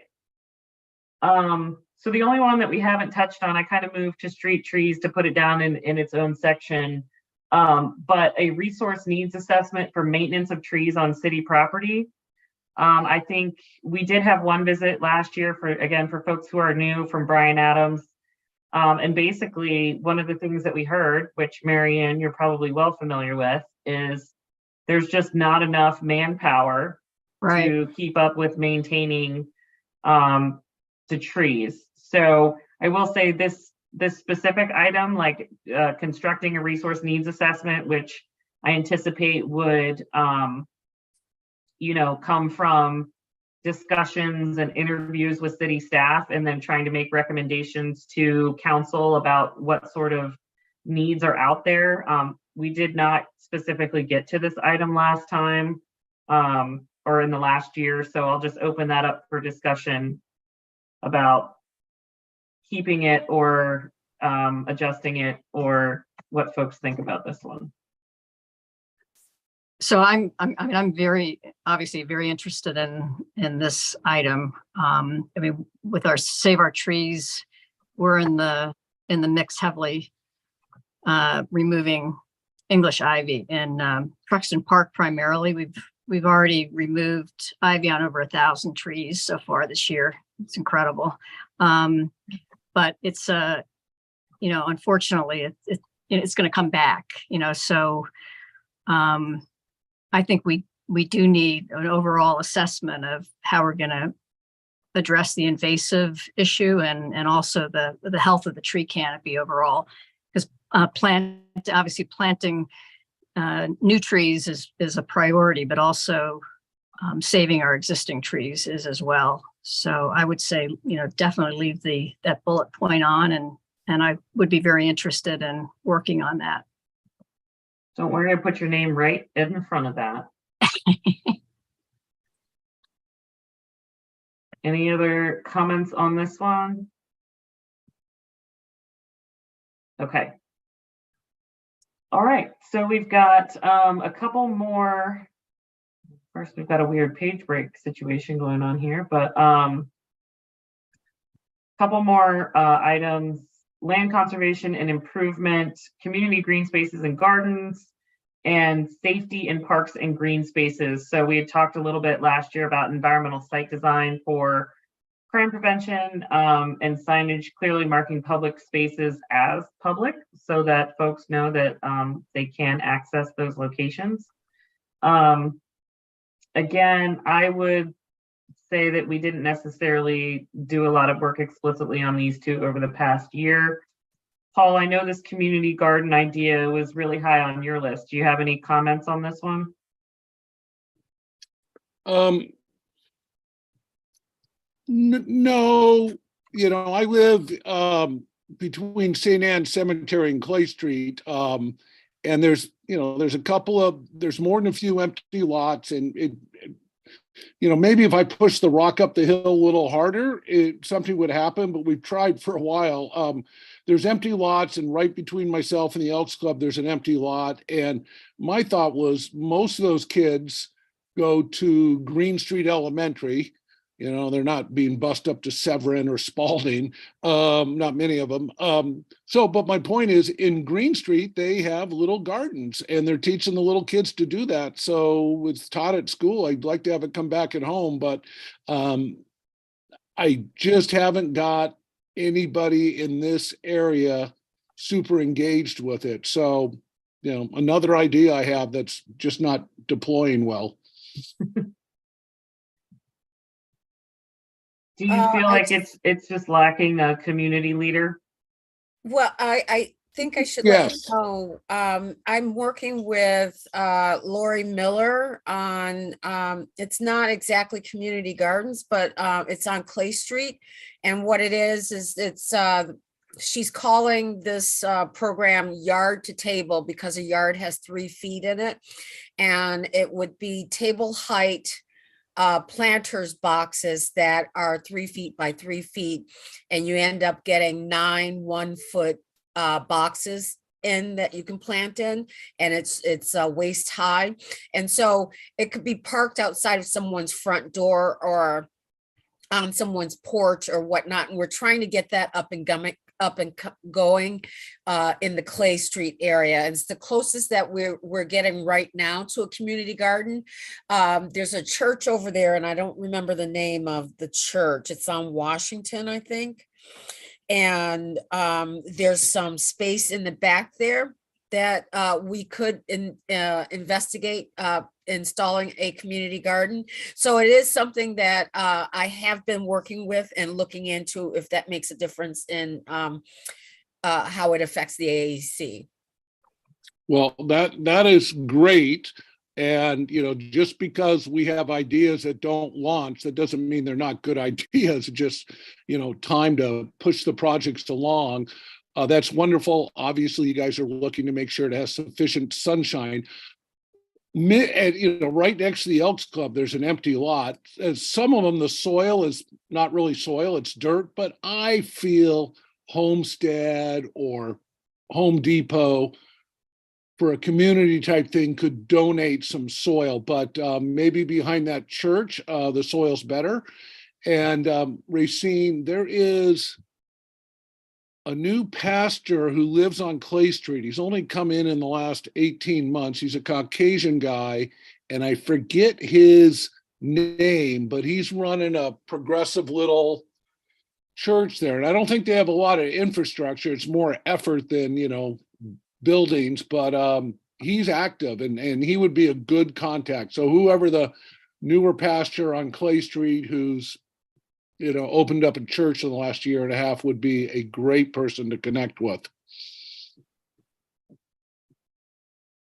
Speaker 2: So the only one that we haven't touched on, I kind of moved to street trees to put it down in its own section. But a resource needs assessment for maintenance of trees on city property. I think we did have one visit last year for folks who are new, from Brian Adams. And basically one of the things that we heard, which Marianne, you're probably well familiar with, is there's just not enough manpower
Speaker 3: Right.
Speaker 2: to keep up with maintaining the trees. So I will say this specific item, like constructing a resource needs assessment, which I anticipate would come from discussions and interviews with city staff, and then trying to make recommendations to council about what sort of needs are out there. We did not specifically get to this item last time, or in the last year, so I'll just open that up for discussion about keeping it or adjusting it, or what folks think about this one.
Speaker 3: So I'm obviously very interested in this item. With our Save Our Trees, we're in the mix heavily, removing English ivy in Truxton Park primarily. We've already removed ivy on over 1,000 trees so far this year. It's incredible. But it's unfortunately it's going to come back, so I think we do need an overall assessment of how we're going to address the invasive issue and also the health of the tree canopy overall, because planting new trees is a priority, but also saving our existing trees is as well. So I would say, definitely leave that bullet point on, and I would be very interested in working on that.
Speaker 2: So we're going to put your name right in front of that. Any other comments on this one? Okay. All right, so we've got a couple more. First, we've got a weird page break situation going on here, but couple more items: land conservation and improvement, community green spaces and gardens, and safety in parks and green spaces. So we had talked a little bit last year about environmental site design for crime prevention, and signage clearly marking public spaces as public so that folks know that they can access those locations. Again, I would say that we didn't necessarily do a lot of work explicitly on these two over the past year. Paul, I know this community garden idea was really high on your list. Do you have any comments on this one?
Speaker 7: No, I live between St. Anne's Cemetery and Clay Street. And there's more than a few empty lots, and maybe if I push the rock up the hill a little harder, something would happen, but we've tried for a while. There's empty lots, and right between myself and the Elks Club, there's an empty lot. And my thought was most of those kids go to Green Street Elementary. They're not being bussed up to Severin or Spalding, not many of them. But my point is, in Green Street, they have little gardens, and they're teaching the little kids to do that. So it's taught at school. I'd like to have it come back at home, but I just haven't got anybody in this area super engaged with it. So another idea I have that's just not deploying well.
Speaker 2: Do you
Speaker 6: I
Speaker 2: feel like it's just lacking a community leader?
Speaker 6: Well, I think I should let you
Speaker 7: Yes.
Speaker 6: know, I'm working with Lori Miller on, it's not exactly community gardens, but it's on Clay Street. And what it is it's she's calling this program Yard to Table because a yard has 3 feet in it. And it would be table height planters boxes that are 3 feet by 3 feet, and you end up getting 9 1-foot boxes in that you can plant in, and it's waist high, and so it could be parked outside of someone's front door or on someone's porch or whatnot. And we're trying to get that up and going in the Clay Street area. And it's the closest that we're getting right now to a community garden. There's a church over there, and I don't remember the name of the church. It's on Washington, I think. And there's some space in the back there that we could investigate installing a community garden. So it is something that I have been working with and looking into if that makes a difference in how it affects the AAC.
Speaker 7: Well, that is great. And, just because we have ideas that don't launch, that doesn't mean they're not good ideas, just, time to push the projects along. That's wonderful. Obviously, you guys are looking to make sure it has sufficient sunshine. Right next to the Elks Club, there's an empty lot. Some of them, the soil is not really soil, it's dirt, but I feel Homestead or Home Depot for a community type thing could donate some soil, but maybe behind that church, the soil's better. And Racine, there is a new pastor who lives on Clay Street. He's only come in the last 18 months. He's a Caucasian guy, and I forget his name, but he's running a progressive little church there. And I don't think they have a lot of infrastructure. It's more effort than, buildings, but he's active and he would be a good contact. So whoever the newer pastor on Clay Street who's opened up a church in the last year and a half would be a great person to connect with.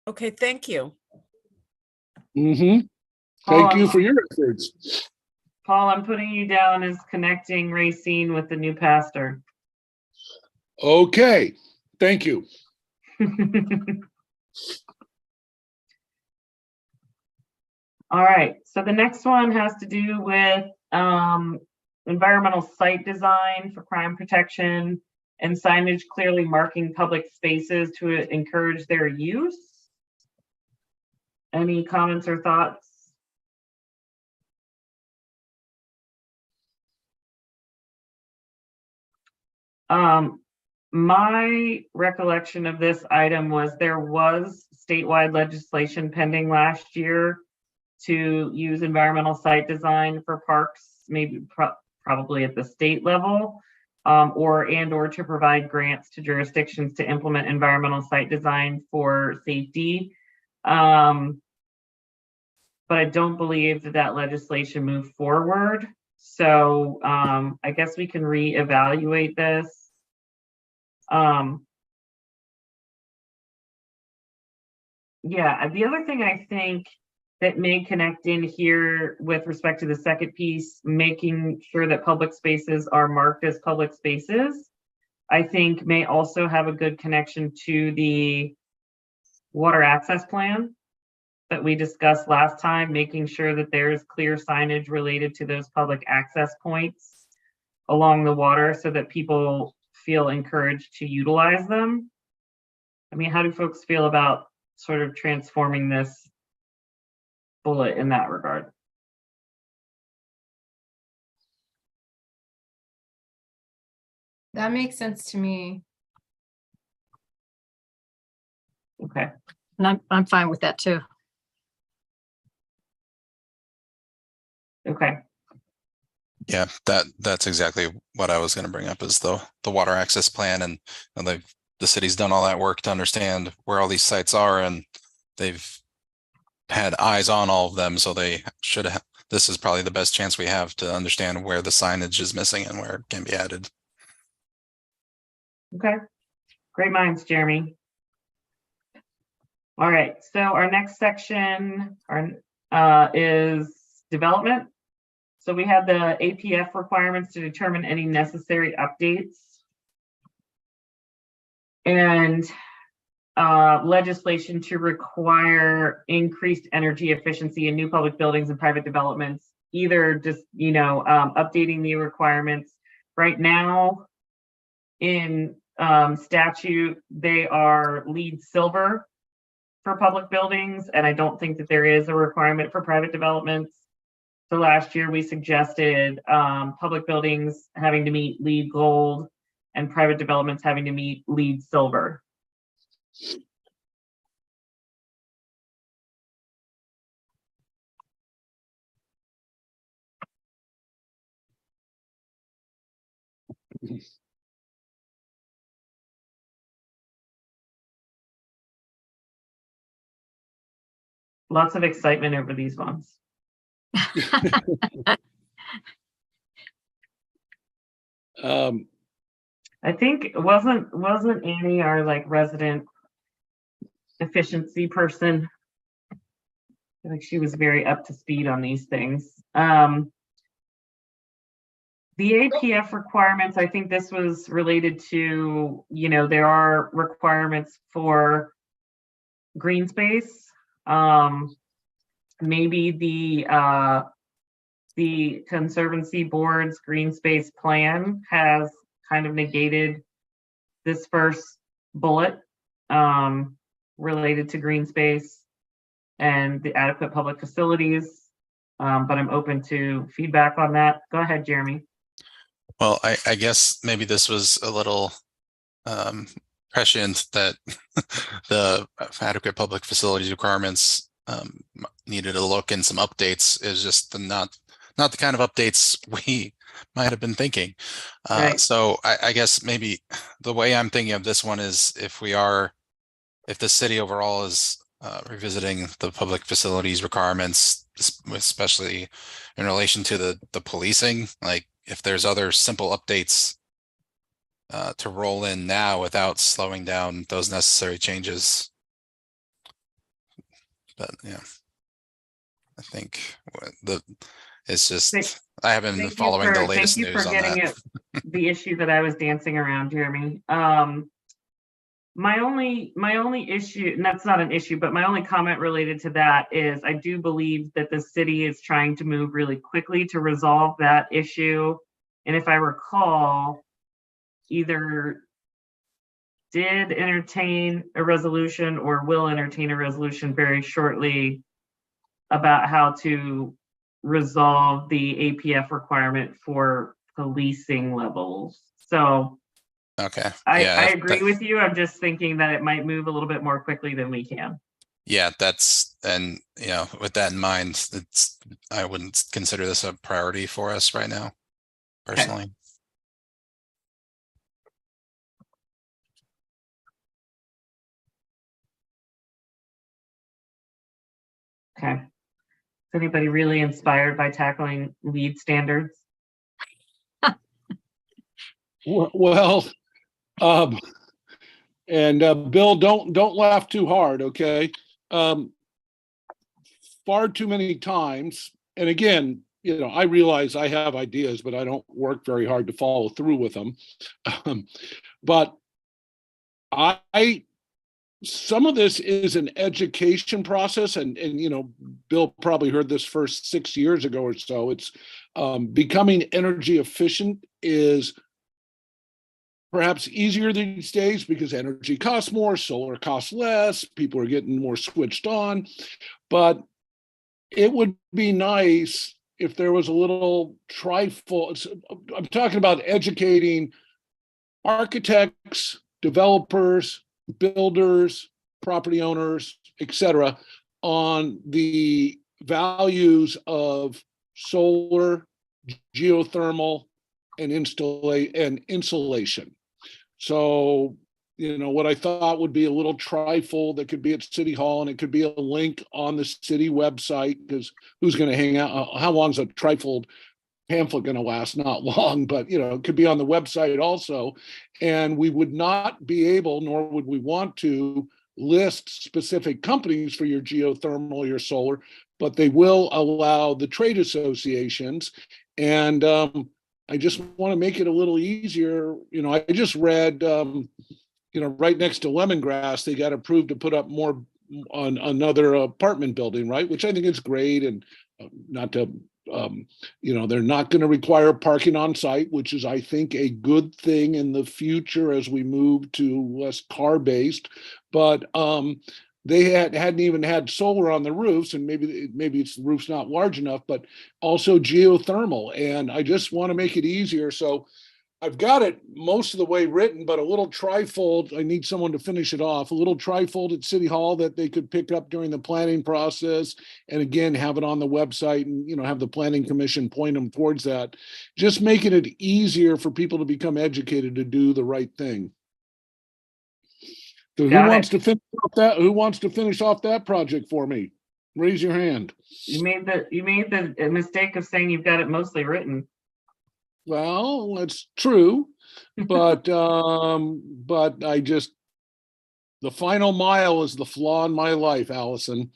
Speaker 6: Okay, thank you.
Speaker 7: Mm-hmm. Thank you for your efforts.
Speaker 2: Paul, I'm putting you down as connecting Racine with the new pastor.
Speaker 7: Okay, thank you.
Speaker 2: All right, so the next one has to do with environmental site design for crime protection and signage clearly marking public spaces to encourage their use. Any comments or thoughts? My recollection of this item was there was statewide legislation pending last year to use environmental site design for parks, maybe probably at the state level, or to provide grants to jurisdictions to implement environmental site design for safety. But I don't believe that legislation moved forward. So I guess we can reevaluate this. Yeah, the other thing I think that may connect in here with respect to the second piece, making sure that public spaces are marked as public spaces, I think may also have a good connection to the water access plan that we discussed last time, making sure that there's clear signage related to those public access points along the water so that people feel encouraged to utilize them. I mean, how do folks feel about sort of transforming this bullet in that regard?
Speaker 4: That makes sense to me.
Speaker 2: Okay.
Speaker 3: And I'm fine with that too.
Speaker 2: Okay.
Speaker 1: Yeah, that's exactly what I was going to bring up is the water access plan, and they've the city's done all that work to understand where all these sites are, and they've had eyes on all of them, so they should have, this is probably the best chance we have to understand where the signage is missing and where it can be added.
Speaker 2: Okay, great minds, Jeremy. All right, so our next section is development. So we have the APF requirements to determine any necessary updates. And legislation to require increased energy efficiency in new public buildings and private developments, either just, updating the requirements. Right now, in statute, they are LEED silver for public buildings, and I don't think that there is a requirement for private developments. So last year we suggested public buildings having to meet LEED gold and private developments having to meet LEED silver. Lots of excitement over these ones. I think wasn't Annie our resident efficiency person? I feel like she was very up to speed on these things. The APF requirements, I think this was related to, there are requirements for green space. Maybe the Conservancy Board's green space plan has kind of negated this first bullet related to green space and the adequate public facilities. But I'm open to feedback on that. Go ahead, Jeremy.
Speaker 1: Well, I guess maybe this was a little prescient that the adequate public facilities requirements needed a look and some updates. Is just not the kind of updates we might have been thinking.
Speaker 2: Right.
Speaker 1: So I guess maybe the way I'm thinking of this one is if the city overall is revisiting the public facilities requirements, especially in relation to the policing, like if there's other simple updates to roll in now without slowing down those necessary changes. But yeah, I think it's just, I haven't been following the latest news on that.
Speaker 2: Thank you for getting it, the issue that I was dancing around, Jeremy. My only issue, and that's not an issue, but my only comment related to that is I do believe that the city is trying to move really quickly to resolve that issue. And if I recall, either did entertain a resolution or will entertain a resolution very shortly about how to resolve the APF requirement for policing levels. So
Speaker 1: Okay.
Speaker 2: I
Speaker 1: Yeah,
Speaker 2: agree with you. I'm just thinking that it might move a little bit more quickly than we can.
Speaker 1: Yeah, with that in mind, I wouldn't consider this a priority for us right now, personally.
Speaker 2: Okay. Is anybody really inspired by tackling LEED standards?
Speaker 7: Well, Bill, don't laugh too hard, okay? Far too many times, and again, I realize I have ideas, but I don't work very hard to follow through with them. But some of this is an education process, and Bill probably heard this first 6 years ago or so. It's becoming energy efficient is perhaps easier these days because energy costs more, solar costs less, people are getting more switched on. But it would be nice if there was a little trifle. I'm talking about educating architects, developers, builders, property owners, etc., on the values of solar, geothermal, and insulation. So, you know, what I thought would be a little trifold that could be at City Hall, and it could be a link on the city website, because who's going to hang out? How long is a trifold pamphlet going to last? Not long, but you know, it could be on the website also. And we would not be able, nor would we want to, list specific companies for your geothermal, your solar, but they will allow the trade associations. And I just want to make it a little easier. You know, I just read, you know, right next to Lemongrass, they got approved to put up more on another apartment building, right? Which I think is great. And not to, you know, they're not going to require parking on site, which is, I think, a good thing in the future as we move to less car-based. But they hadn't even had solar on the roofs, and maybe it's the roof's not large enough, but also geothermal. And I just want to make it easier. So I've got it most of the way written, but a little trifold, I need someone to finish it off, a little trifold at City Hall that they could pick up during the planning process. And again, have it on the website and, you know, have the planning commission point them towards that. Just making it easier for people to become educated to do the right thing. So
Speaker 2: Got it.
Speaker 7: who wants to finish off that project for me? Raise your hand.
Speaker 2: You made the mistake of saying you've got it mostly written.
Speaker 7: Well, that's true, but I just, the final mile is the flaw in my life, Allison.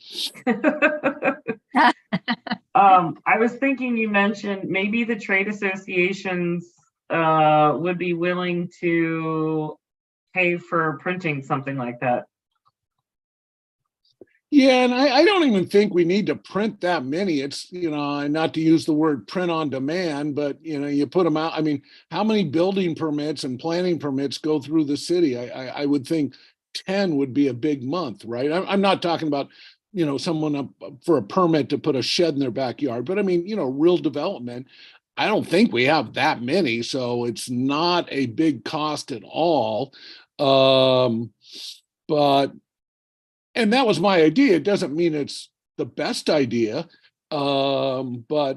Speaker 2: I was thinking you mentioned maybe the trade associations would be willing to pay for printing something like that.
Speaker 7: Yeah, and I don't even think we need to print that many. It's, you know, and not to use the word print on demand, but, you know, you put them out. I mean, how many building permits and planning permits go through the city? I would think 10 would be a big month, right? I'm not talking about, you know, someone up for a permit to put a shed in their backyard, but I mean, you know, real development. I don't think we have that many, so it's not a big cost at all. But and that was my idea. It doesn't mean it's the best idea. But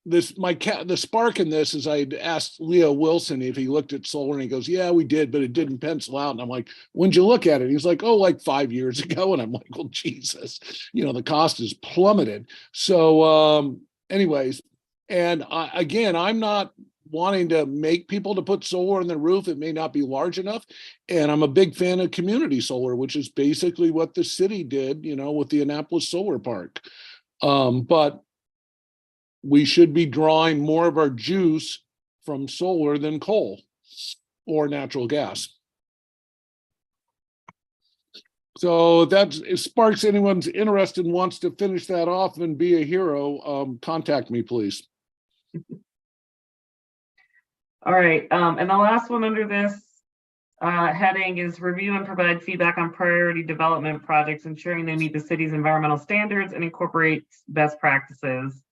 Speaker 7: the spark in this is I asked Leo Wilson if he looked at solar, and he goes, yeah, we did, but it didn't pencil out. And I'm like, when'd you look at it? He's like, oh, like 5 years ago. And I'm like, well, Jesus, you know, the cost is plummeted. So anyways, and again, I'm not wanting to make people to put solar on the roof. It may not be large enough. And I'm a big fan of community solar, which is basically what the city did, you know, with the Annapolis Solar Park. But we should be drawing more of our juice from solar than coal or natural gas. So that's, if sparks anyone's interested and wants to finish that off and be a hero, contact me, please.
Speaker 2: All right, and the last one under this heading is review and provide feedback on priority development projects, ensuring they meet the city's environmental standards and incorporate best practices.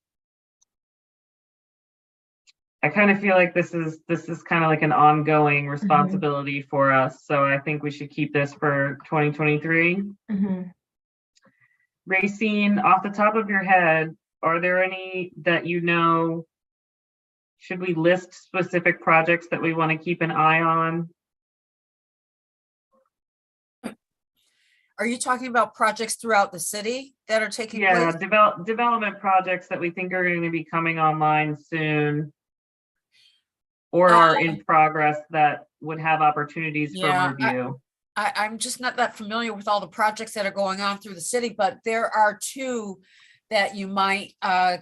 Speaker 2: I kind of feel like this is kind of like an ongoing responsibility for us. So I think we should keep this for 2023. Racine, off the top of your head, are there any that you know? Should we list specific projects that we want to keep an eye on?
Speaker 6: Are you talking about projects throughout the city that are taking
Speaker 2: Yeah,
Speaker 6: place?
Speaker 2: development projects that we think are going to be coming online soon or are in progress that would have opportunities for review.
Speaker 6: I'm just not that familiar with all the projects that are going on through the city, but there are two that you might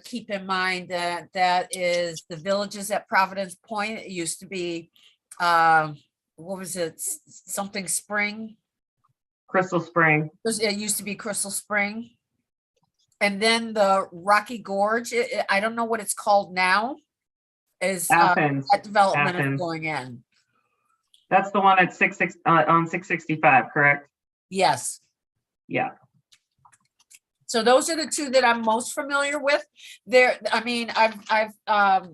Speaker 6: keep in mind. That is the Villages at Providence Point. It used to be, what was it? Something Spring?
Speaker 2: Crystal Spring.
Speaker 6: It used to be Crystal Spring. And then the Rocky Gorge, I don't know what it's called now, is
Speaker 2: Athens.
Speaker 6: that development is
Speaker 2: Athens.
Speaker 6: going in.
Speaker 2: That's the one at on 665, correct?
Speaker 6: Yes.
Speaker 2: Yeah.
Speaker 6: So those are the two that I'm most familiar with. I mean, I've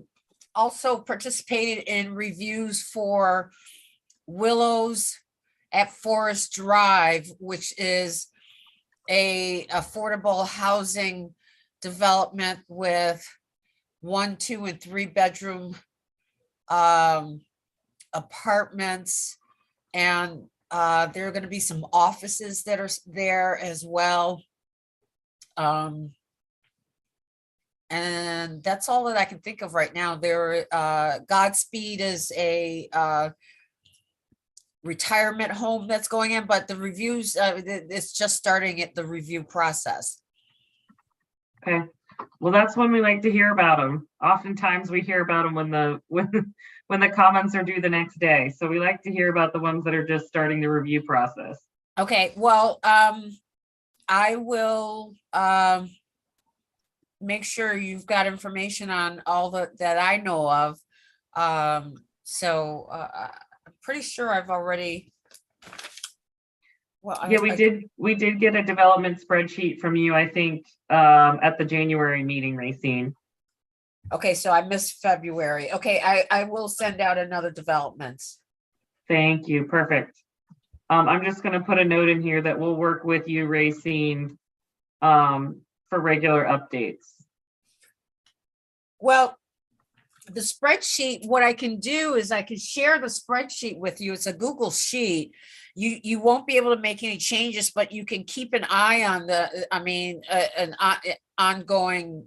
Speaker 6: also participated in reviews for Willows at Forest Drive, which is a affordable housing development with 1, 2, and 3 bedroom apartments, and There are going to be some offices that are there as well. And that's all that I can think of right now. Godspeed is a retirement home that's going in, but the reviews, it's just starting at the review process.
Speaker 2: Okay, well, that's when we like to hear about them. Oftentimes we hear about them when the comments are due the next day. So we like to hear about the ones that are just starting the review process.
Speaker 6: Okay, well, I will make sure you've got information on all that I know of. So I'm pretty sure I've already. Well,
Speaker 2: Yeah, we did get a development spreadsheet from you, I think, at the January meeting, Racine.
Speaker 6: Okay, so I missed February. Okay, I will send out another development.
Speaker 2: Thank you, perfect. I'm just gonna put a note in here that we'll work with you, Racine, for regular updates.
Speaker 6: Well, the spreadsheet, what I can do is I can share the spreadsheet with you. It's a Google sheet. You won't be able to make any changes, but you can keep an eye on ongoing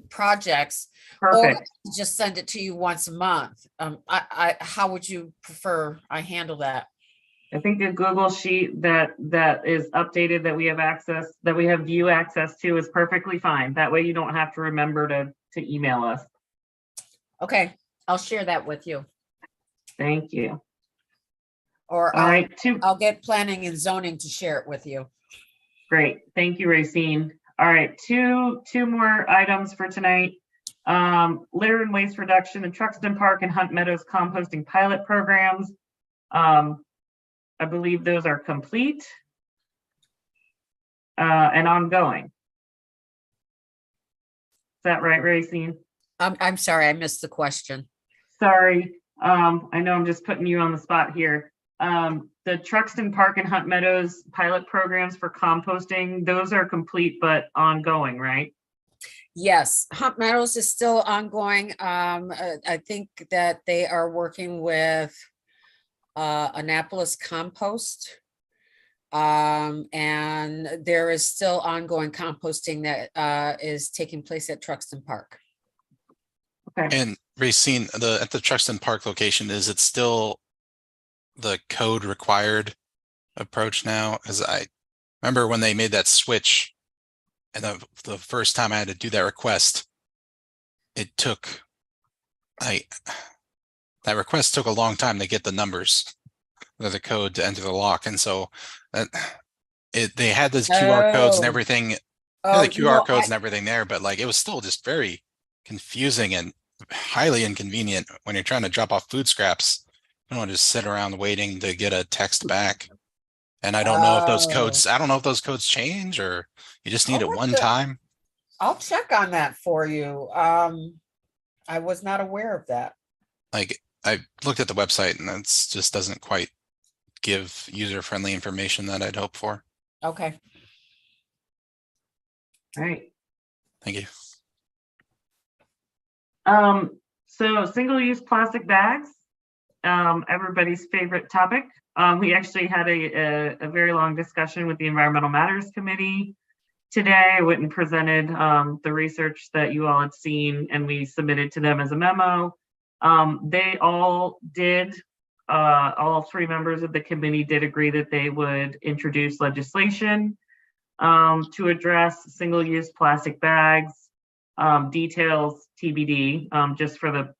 Speaker 6: projects.
Speaker 2: Perfect.
Speaker 6: Or just send it to you once a month. How would you prefer I handle that?
Speaker 2: I think the Google sheet that is updated, that we have view access to, is perfectly fine. That way you don't have to remember to email us.
Speaker 6: Okay, I'll share that with you.
Speaker 2: Thank you.
Speaker 6: Or
Speaker 2: All right,
Speaker 6: I'll get planning and zoning to share it with you.
Speaker 2: great. Thank you, Racine. All right, two more items for tonight. Litter and waste reduction in Truxton Park and Hunt Meadows composting pilot programs. I believe those are complete and ongoing. Is that right, Racine?
Speaker 6: I'm sorry, I missed the question.
Speaker 2: Sorry, I know I'm just putting you on the spot here. The Truxton Park and Hunt Meadows pilot programs for composting, those are complete but ongoing, right?
Speaker 6: Yes, Hunt Meadows is still ongoing. I think that they are working with Annapolis Compost. And there is still ongoing composting that is taking place at Truxton Park.
Speaker 2: Okay.
Speaker 1: And Racine, at the Truxton Park location, is it still the code required approach now? As I remember when they made that switch, and the first time I had to do that request, it took that request took a long time to get the numbers of the code to enter the lock, and so they had those QR codes and everything.
Speaker 6: Oh,
Speaker 1: The QR codes and everything there, but like it was still just very confusing and highly inconvenient when you're trying to drop off food scraps. You don't want to just sit around waiting to get a text back. And I don't know if those codes, I don't know if those codes change or you just need it one time.
Speaker 6: I'll check on that for you. I was not aware of that.
Speaker 1: Like I looked at the website and that's just doesn't quite give user-friendly information that I'd hope for.
Speaker 6: Okay.
Speaker 2: All right.
Speaker 1: Thank you.
Speaker 2: So single-use plastic bags, everybody's favorite topic. We actually had a very long discussion with the Environmental Matters Committee today. I went and presented the research that you all had seen, and we submitted to them as a memo. They all did, all three members of the committee did agree that they would introduce legislation to address single-use plastic bags. Details TBD. Just for the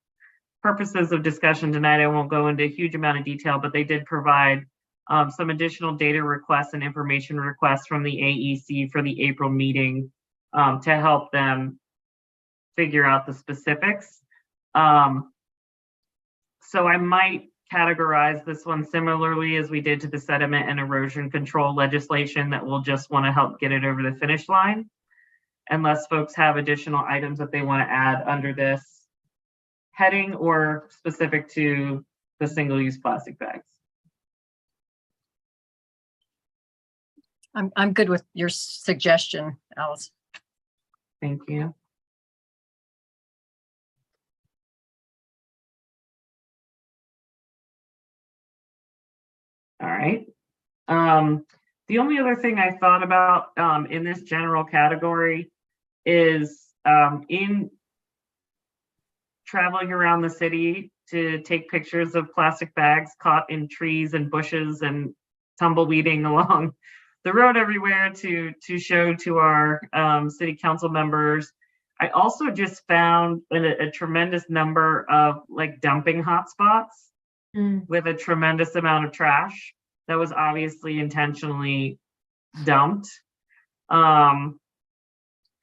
Speaker 2: purposes of discussion tonight, I won't go into a huge amount of detail, but they did provide some additional data requests and information requests from the AEC for the April meeting to help them figure out the specifics. So I might categorize this one similarly as we did to the sediment and erosion control legislation, that we'll just want to help get it over the finish line, unless folks have additional items that they want to add under this heading or specific to the single-use plastic bags.
Speaker 3: I'm good with your suggestion, Alice.
Speaker 2: Thank you. All right. right. The only other thing I thought about in this general category is in traveling around the city to take pictures of plastic bags caught in trees and bushes and tumbleweeding along the road everywhere to show to our city council members. I also just found a tremendous number of like dumping hotspots with a tremendous amount of trash that was obviously intentionally dumped. And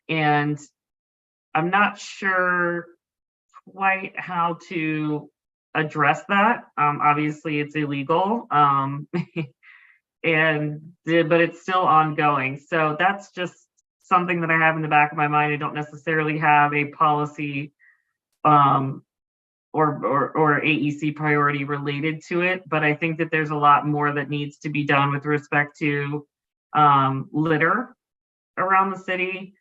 Speaker 2: I'm not sure quite how to address that. Obviously it's illegal. But it's still ongoing. So that's just something that I have in the back of my mind. I don't necessarily have a policy or AEC priority related to it, but I think that there's a lot more that needs to be done with respect to litter around the city.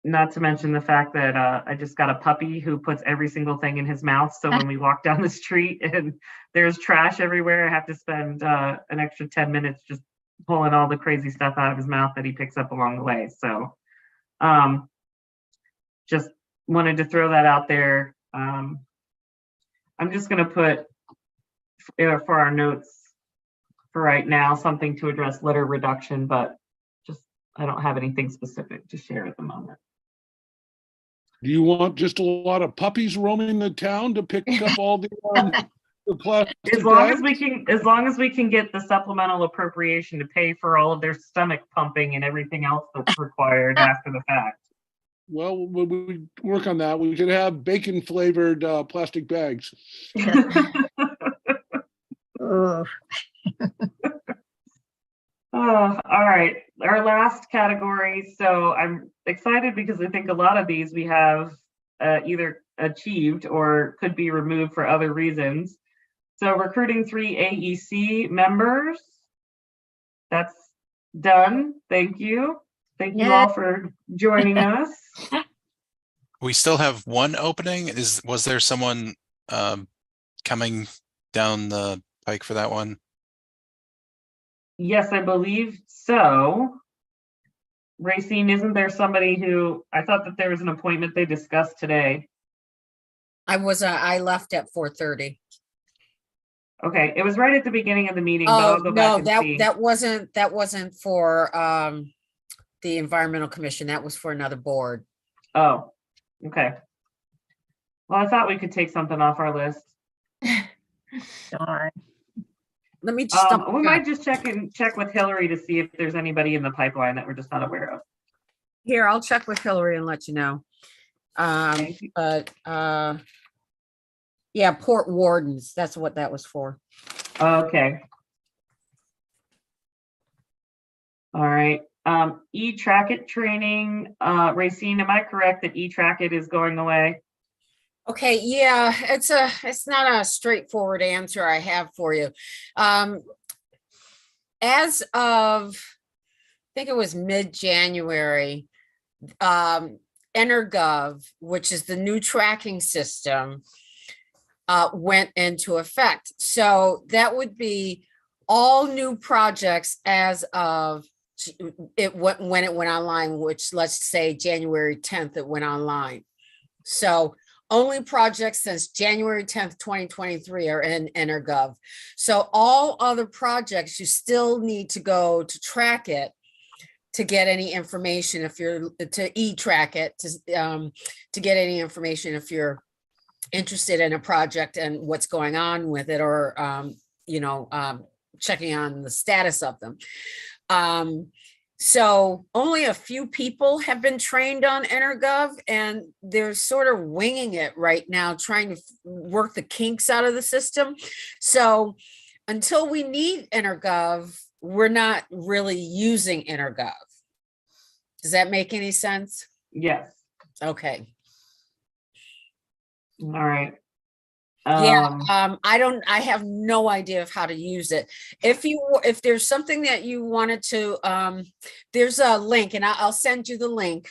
Speaker 2: Not to mention the fact that I just got a puppy who puts every single thing in his mouth. So when we walk down the street and there's trash everywhere, I have to spend an extra 10 minutes just pulling all the crazy stuff out of his mouth that he picks up along the way. So just wanted to throw that out there. I'm just going to put for our notes for right now, something to address litter reduction, but just I don't have anything specific to share at the moment.
Speaker 7: Do you want just a lot of puppies roaming the town to pick up all the plastic
Speaker 2: As long as
Speaker 7: bags?
Speaker 2: we can get the supplemental appropriation to pay for all of their stomach pumping and everything else that's required after the fact.
Speaker 7: Well, we work on that. We could have bacon flavored plastic bags.
Speaker 3: Oh,
Speaker 2: Oh, all right, our last category. So I'm excited because I think a lot of these we have either achieved or could be removed for other reasons. So recruiting 3 AEC members. That's done. Thank you. Thank you all for joining us.
Speaker 1: We still have one opening. Was there someone coming down the pike for that one?
Speaker 2: Yes, I believe so. Racine, isn't there somebody who, I thought that there was an appointment they discussed today.
Speaker 6: I left at 4:30.
Speaker 2: Okay, it was right at the beginning of the meeting, but I'll
Speaker 6: Oh,
Speaker 2: go
Speaker 6: no,
Speaker 2: back and see.
Speaker 6: that wasn't for the Environmental Commission. That was for another board.
Speaker 2: Oh, okay. Well, I thought we could take something off our list.
Speaker 3: darn.
Speaker 6: Let me just double
Speaker 2: We
Speaker 6: check.
Speaker 2: might just check with Hillary to see if there's anybody in the pipeline that we're just not aware of.
Speaker 6: Here, I'll check with Hillary and let you know.
Speaker 2: Thank you.
Speaker 6: But yeah, port wardens, that's what that was for.
Speaker 2: Okay. All right. E-Track-It training, Racine, am I correct that E-Track-It is going away?
Speaker 6: Okay, yeah, it's not a straightforward answer I have for you. As of, I think it was mid-January, EnerGov, which is the new tracking system, went into effect. So that would be all new projects as of when it went online, which let's say January 10th, it went online. So only projects since January 10th, 2023 are in EnerGov. So all other projects, you still need to go to Track-It to get any information if you're to E-Track-It to get any information if you're interested in a project and what's going on with it, or checking on the status of them. So only a few people have been trained on EnerGov, and they're sort of winging it right now, trying to work the kinks out of the system. So until we need EnerGov, we're not really using EnerGov. Does that make any sense?
Speaker 2: Yes.
Speaker 6: Okay.
Speaker 2: All right.
Speaker 6: Yeah, I have no idea of how to use it. If there's something that you wanted to, there's a link, and I'll send you the link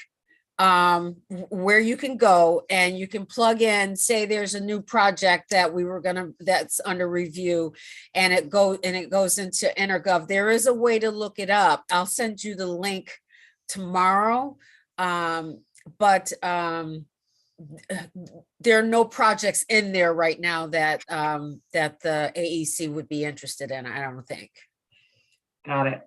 Speaker 6: where you can go and you can plug in, say there's a new project that that's under review, and it goes into Intergov. There is a way to look it up. I'll send you the link tomorrow. But there are no projects in there right now that that the AEC would be interested in, I don't think.
Speaker 2: Got it.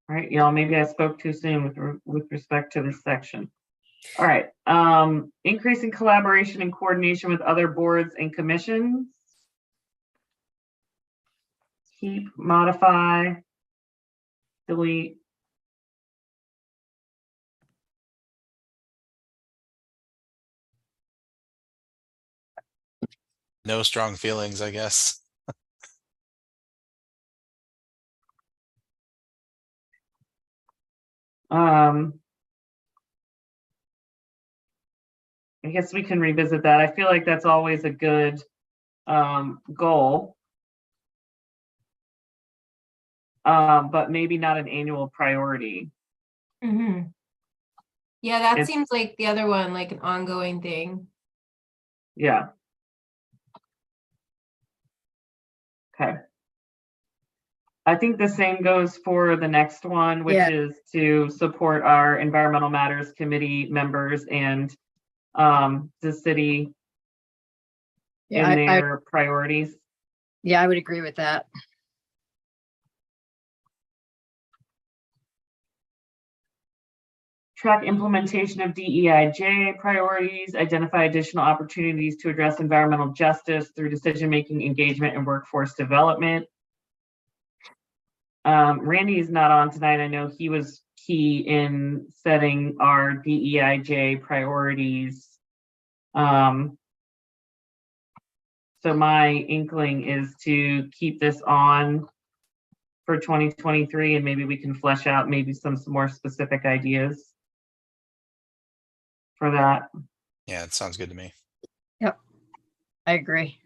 Speaker 2: All right, y'all, maybe I spoke too soon with respect to this section. All right, increasing collaboration and coordination with other boards and commissions. Keep, modify, delete.
Speaker 1: No strong feelings, I guess.
Speaker 2: I guess we can revisit that. I feel like that's always a good goal. But maybe not an annual priority.
Speaker 4: Mhm. Yeah, that
Speaker 2: It's-
Speaker 4: seems like the other one, like an ongoing thing.
Speaker 2: Yeah. Okay. I think the same goes for the next one, which
Speaker 3: Yeah.
Speaker 2: is to support our Environmental Matters Committee members and the city
Speaker 3: Yeah,
Speaker 2: in their priorities.
Speaker 3: yeah, I would agree with that.
Speaker 2: Track implementation of DEIJ priorities, identify additional opportunities to address environmental justice through decision-making, engagement, and workforce development. Randy is not on tonight. I know he was key in setting our DEIJ priorities. So my inkling is to keep this on for 2023, and maybe we can flesh out maybe some more specific ideas for that.
Speaker 1: Yeah, it sounds good to me.
Speaker 3: I agree.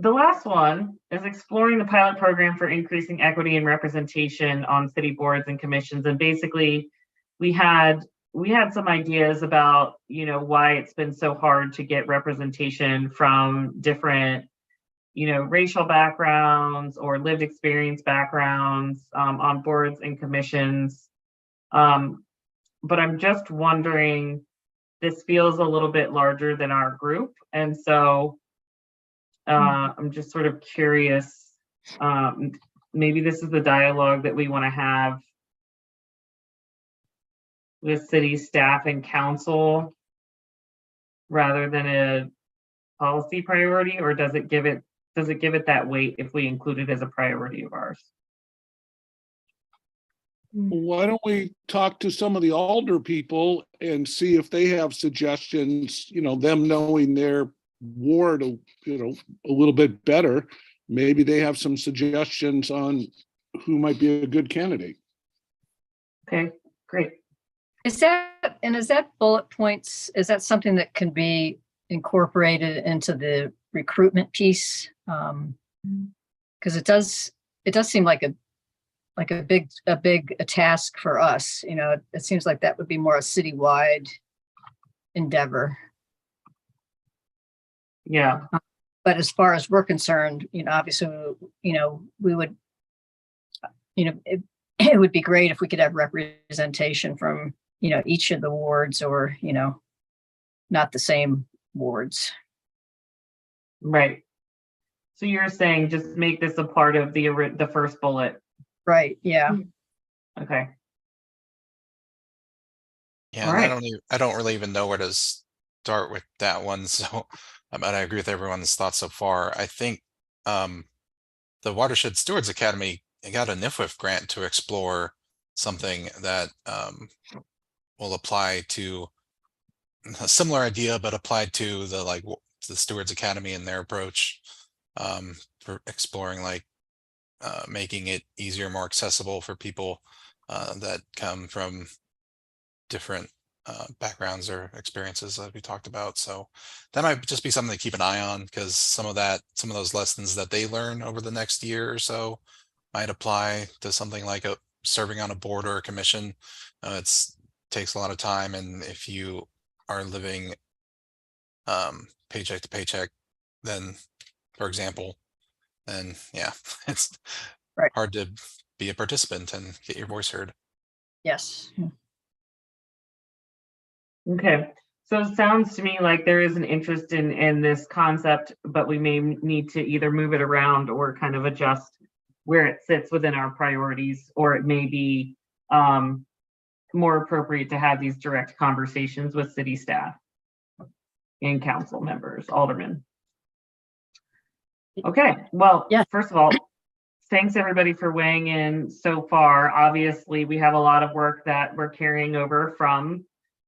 Speaker 2: The last one is exploring the pilot program for increasing equity and representation on city boards and commissions. And basically, we had some ideas about, you know, why it's been so hard to get representation from different, you know, racial backgrounds or lived experience backgrounds on boards and commissions. But I'm just wondering, this feels a little bit larger than our group. And so I'm just sort of curious, maybe this is the dialogue that we want to have with city staff and council rather than a policy priority, or does it give it that weight if we include it as a priority of ours?
Speaker 7: Why don't we talk to some of the alder people and see if they have suggestions, you know, them knowing their ward, you know, a little bit better. Maybe they have some suggestions on who might be a good candidate.
Speaker 2: Okay, great.
Speaker 3: Is that bullet points, is that something that can be incorporated into the recruitment piece? Because it does seem like a big task for us. You know, it seems like that would be more a citywide endeavor.
Speaker 2: Yeah,
Speaker 3: But as far as we're concerned, you know, obviously, you know, we would, you know, it would be great if we could have representation from, you know, each of the wards, or, you know, not the same wards.
Speaker 2: right. So you're saying just make this a part of the first bullet.
Speaker 3: Right, yeah.
Speaker 2: Okay.
Speaker 1: Yeah,
Speaker 2: All
Speaker 1: and
Speaker 2: right.
Speaker 1: I don't really even know where to start with that one. So, but I agree with everyone's thoughts so far. I think the Watershed Stewards Academy got a NIFWIF grant to explore something that will apply to a similar idea, but applied to the Stewards Academy and their approach for exploring making it easier, more accessible for people that come from different backgrounds or experiences that we talked about. So that might just be something to keep an eye on, because some of those lessons that they learn over the next year or so might apply to something like serving on a board or a commission, takes a lot of time, and if you are living paycheck to paycheck, then, for example, then yeah, it's
Speaker 3: Right.
Speaker 1: hard to be a participant and get your voice heard.
Speaker 3: Yes.
Speaker 2: Okay, so it sounds to me like there is an interest in this concept, but we may need to either move it around or kind of adjust where it sits within our priorities, or it may be more appropriate to have these direct conversations with city staff and council members, aldermen. Okay, well,
Speaker 3: Yeah.
Speaker 2: first of all, thanks everybody for weighing in so far. Obviously, we have a lot of work that we're carrying over from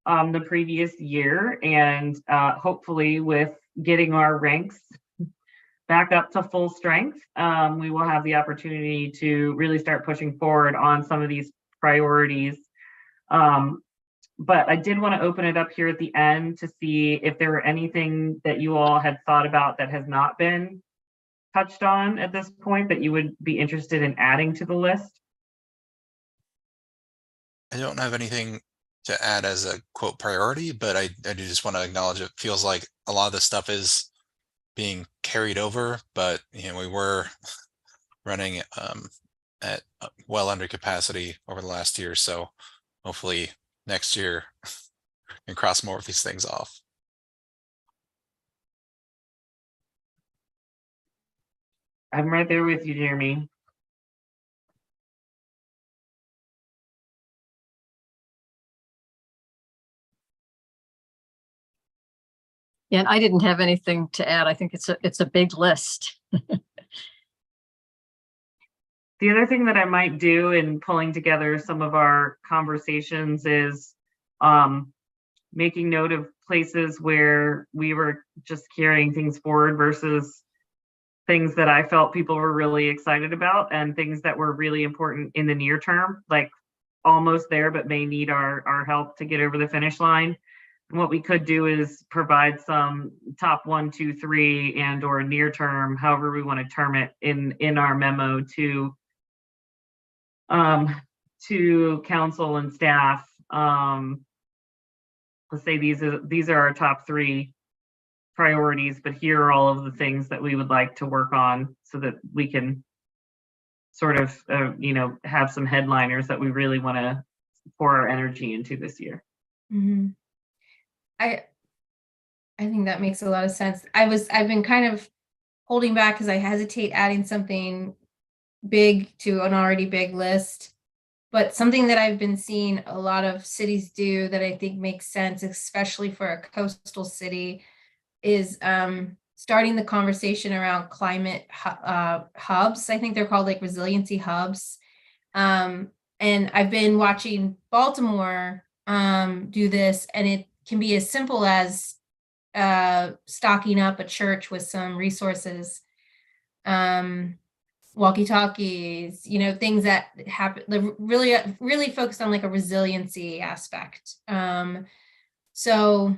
Speaker 2: the previous year, and hopefully with getting our ranks back up to full strength, we will have the opportunity to really start pushing forward on some of these priorities. But I did want to open it up here at the end to see if there were anything that you all had thought about that has not been touched on at this point that you would be interested in adding to the list.
Speaker 1: I don't have anything to add as a quote priority, but I do just want to acknowledge it feels like a lot of this stuff is being carried over, but we were running at well under capacity over the last year, so hopefully next year and cross more of these things off.
Speaker 2: I'm right there with you, Jeremy.
Speaker 3: Yeah, and I didn't have anything to add. I think it's a big list.
Speaker 2: The other thing that I might do in pulling together some of our conversations is making note of places where we were just carrying things forward versus things that I felt people were really excited about, and things that were really important in the near term, like almost there, but may need our help to get over the finish line. And what we could do is provide some top 1, 2, 3 and or near term, however we want to term it, in our memo to council and staff. Let's say these are our top 3 priorities, but here are all of the things that we would like to work on so that we can sort of have some headliners that we really want to pour our energy into this year.
Speaker 4: Mhm. I think that makes a lot of sense. I've been kind of holding back because I hesitate adding something big to an already big list. But something that I've been seeing a lot of cities do that I think makes sense, especially for a coastal city, is starting the conversation around climate hubs. I think they're called like resiliency hubs. And I've been watching Baltimore do this, and it can be as simple as stocking up a church with some resources, walkie-talkies, things that happen, really focused on like a resiliency aspect. So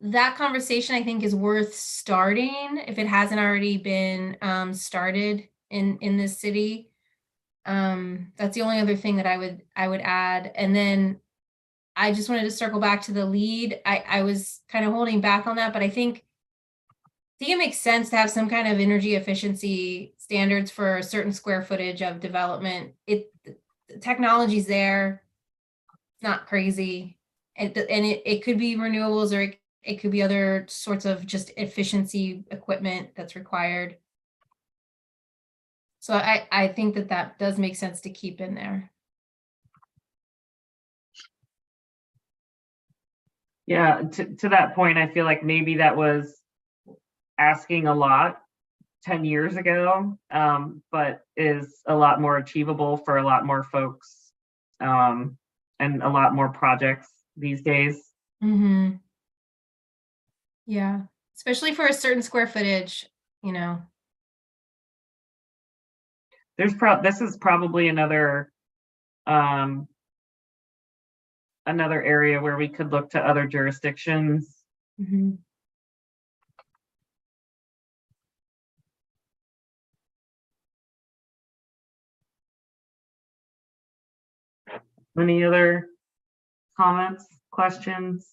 Speaker 4: that conversation I think is worth starting if it hasn't already been started in this city. That's the only other thing that I would add. And then I just wanted to circle back to the LEED. I was kind of holding back on that, but I think it makes sense to have some kind of energy efficiency standards for a certain square footage of development. The technology's there. It's not crazy. And it could be renewables, or it could be other sorts of just efficiency equipment that's required. So I think that does make sense to keep in there.
Speaker 2: Yeah, to that point, I feel like maybe that was asking a lot 10 years ago, but is a lot more achievable for a lot more folks, and a lot more projects these days.
Speaker 4: Mm-hmm. Yeah, especially for a certain square footage,
Speaker 2: This is probably another area where we could look to other jurisdictions.
Speaker 4: Mm-hmm.
Speaker 2: Any other comments, questions?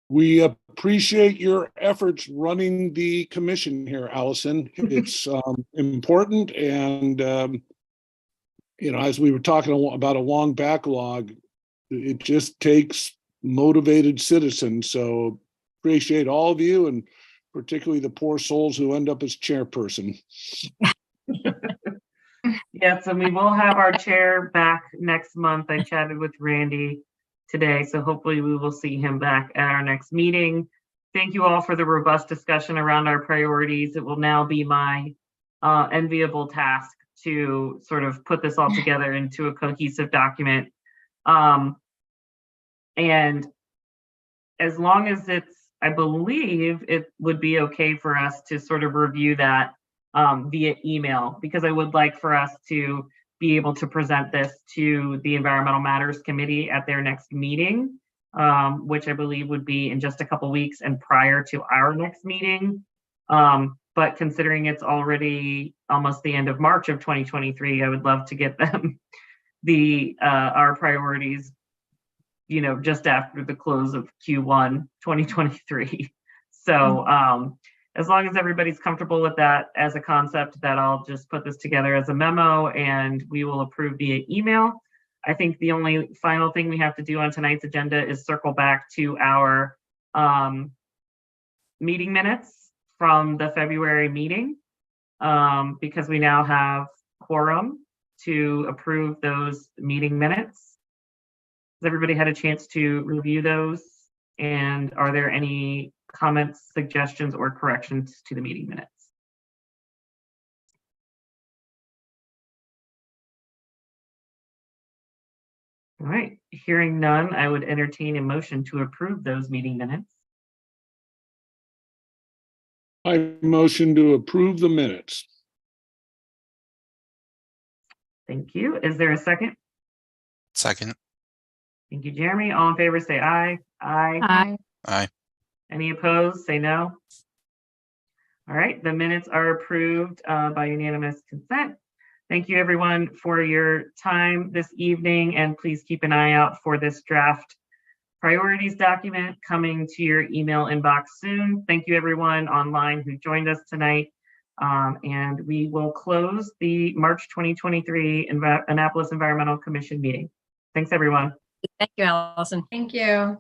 Speaker 7: We appreciate your efforts running the commission here, Allison. It's important and, as we were talking about a long backlog, it just takes motivated citizens. So appreciate all of you and particularly the poor souls who end up as chairperson.
Speaker 2: Yes, and we will have our chair back next month. I chatted with Randy today, so hopefully we will see him back at our next meeting. Thank you all for the robust discussion around our priorities. It will now be my enviable task to sort of put this all together into a cohesive document. And as long as I believe it would be okay for us to sort of review that via email, because I would like for us to be able to present this to the Environmental Matters Committee at their next meeting, which I believe would be in just a couple weeks and prior to our next meeting. But considering it's already almost the end of March of 2023, I would love to get them our priorities, just after the close of Q1 2023. So as long as everybody's comfortable with that as a concept, that I'll just put this together as a memo and we will approve via email. I think the only final thing we have to do on tonight's agenda is circle back to our meeting minutes from the February meeting, because we now have quorum to approve those meeting minutes. Has everybody had a chance to review those? And are there any comments, suggestions, or corrections to the meeting minutes? All right, hearing none, I would entertain a motion to approve those meeting minutes.
Speaker 7: I motion to approve the minutes.
Speaker 2: Thank you. Is there a second?
Speaker 1: Second.
Speaker 2: Thank you, Jeremy. All in favor, say aye. Aye.
Speaker 3: Aye.
Speaker 1: Aye.
Speaker 2: Any opposed, say no. All right, the minutes are approved by unanimous consent. Thank you, everyone, for your time this evening, and please keep an eye out for this draft priorities document coming to your email inbox soon. Thank you, everyone online who joined us tonight, and we will close the March 2023 Annapolis Environmental Commission meeting. Thanks, everyone.
Speaker 3: Thank you, Allison.
Speaker 4: Thank you.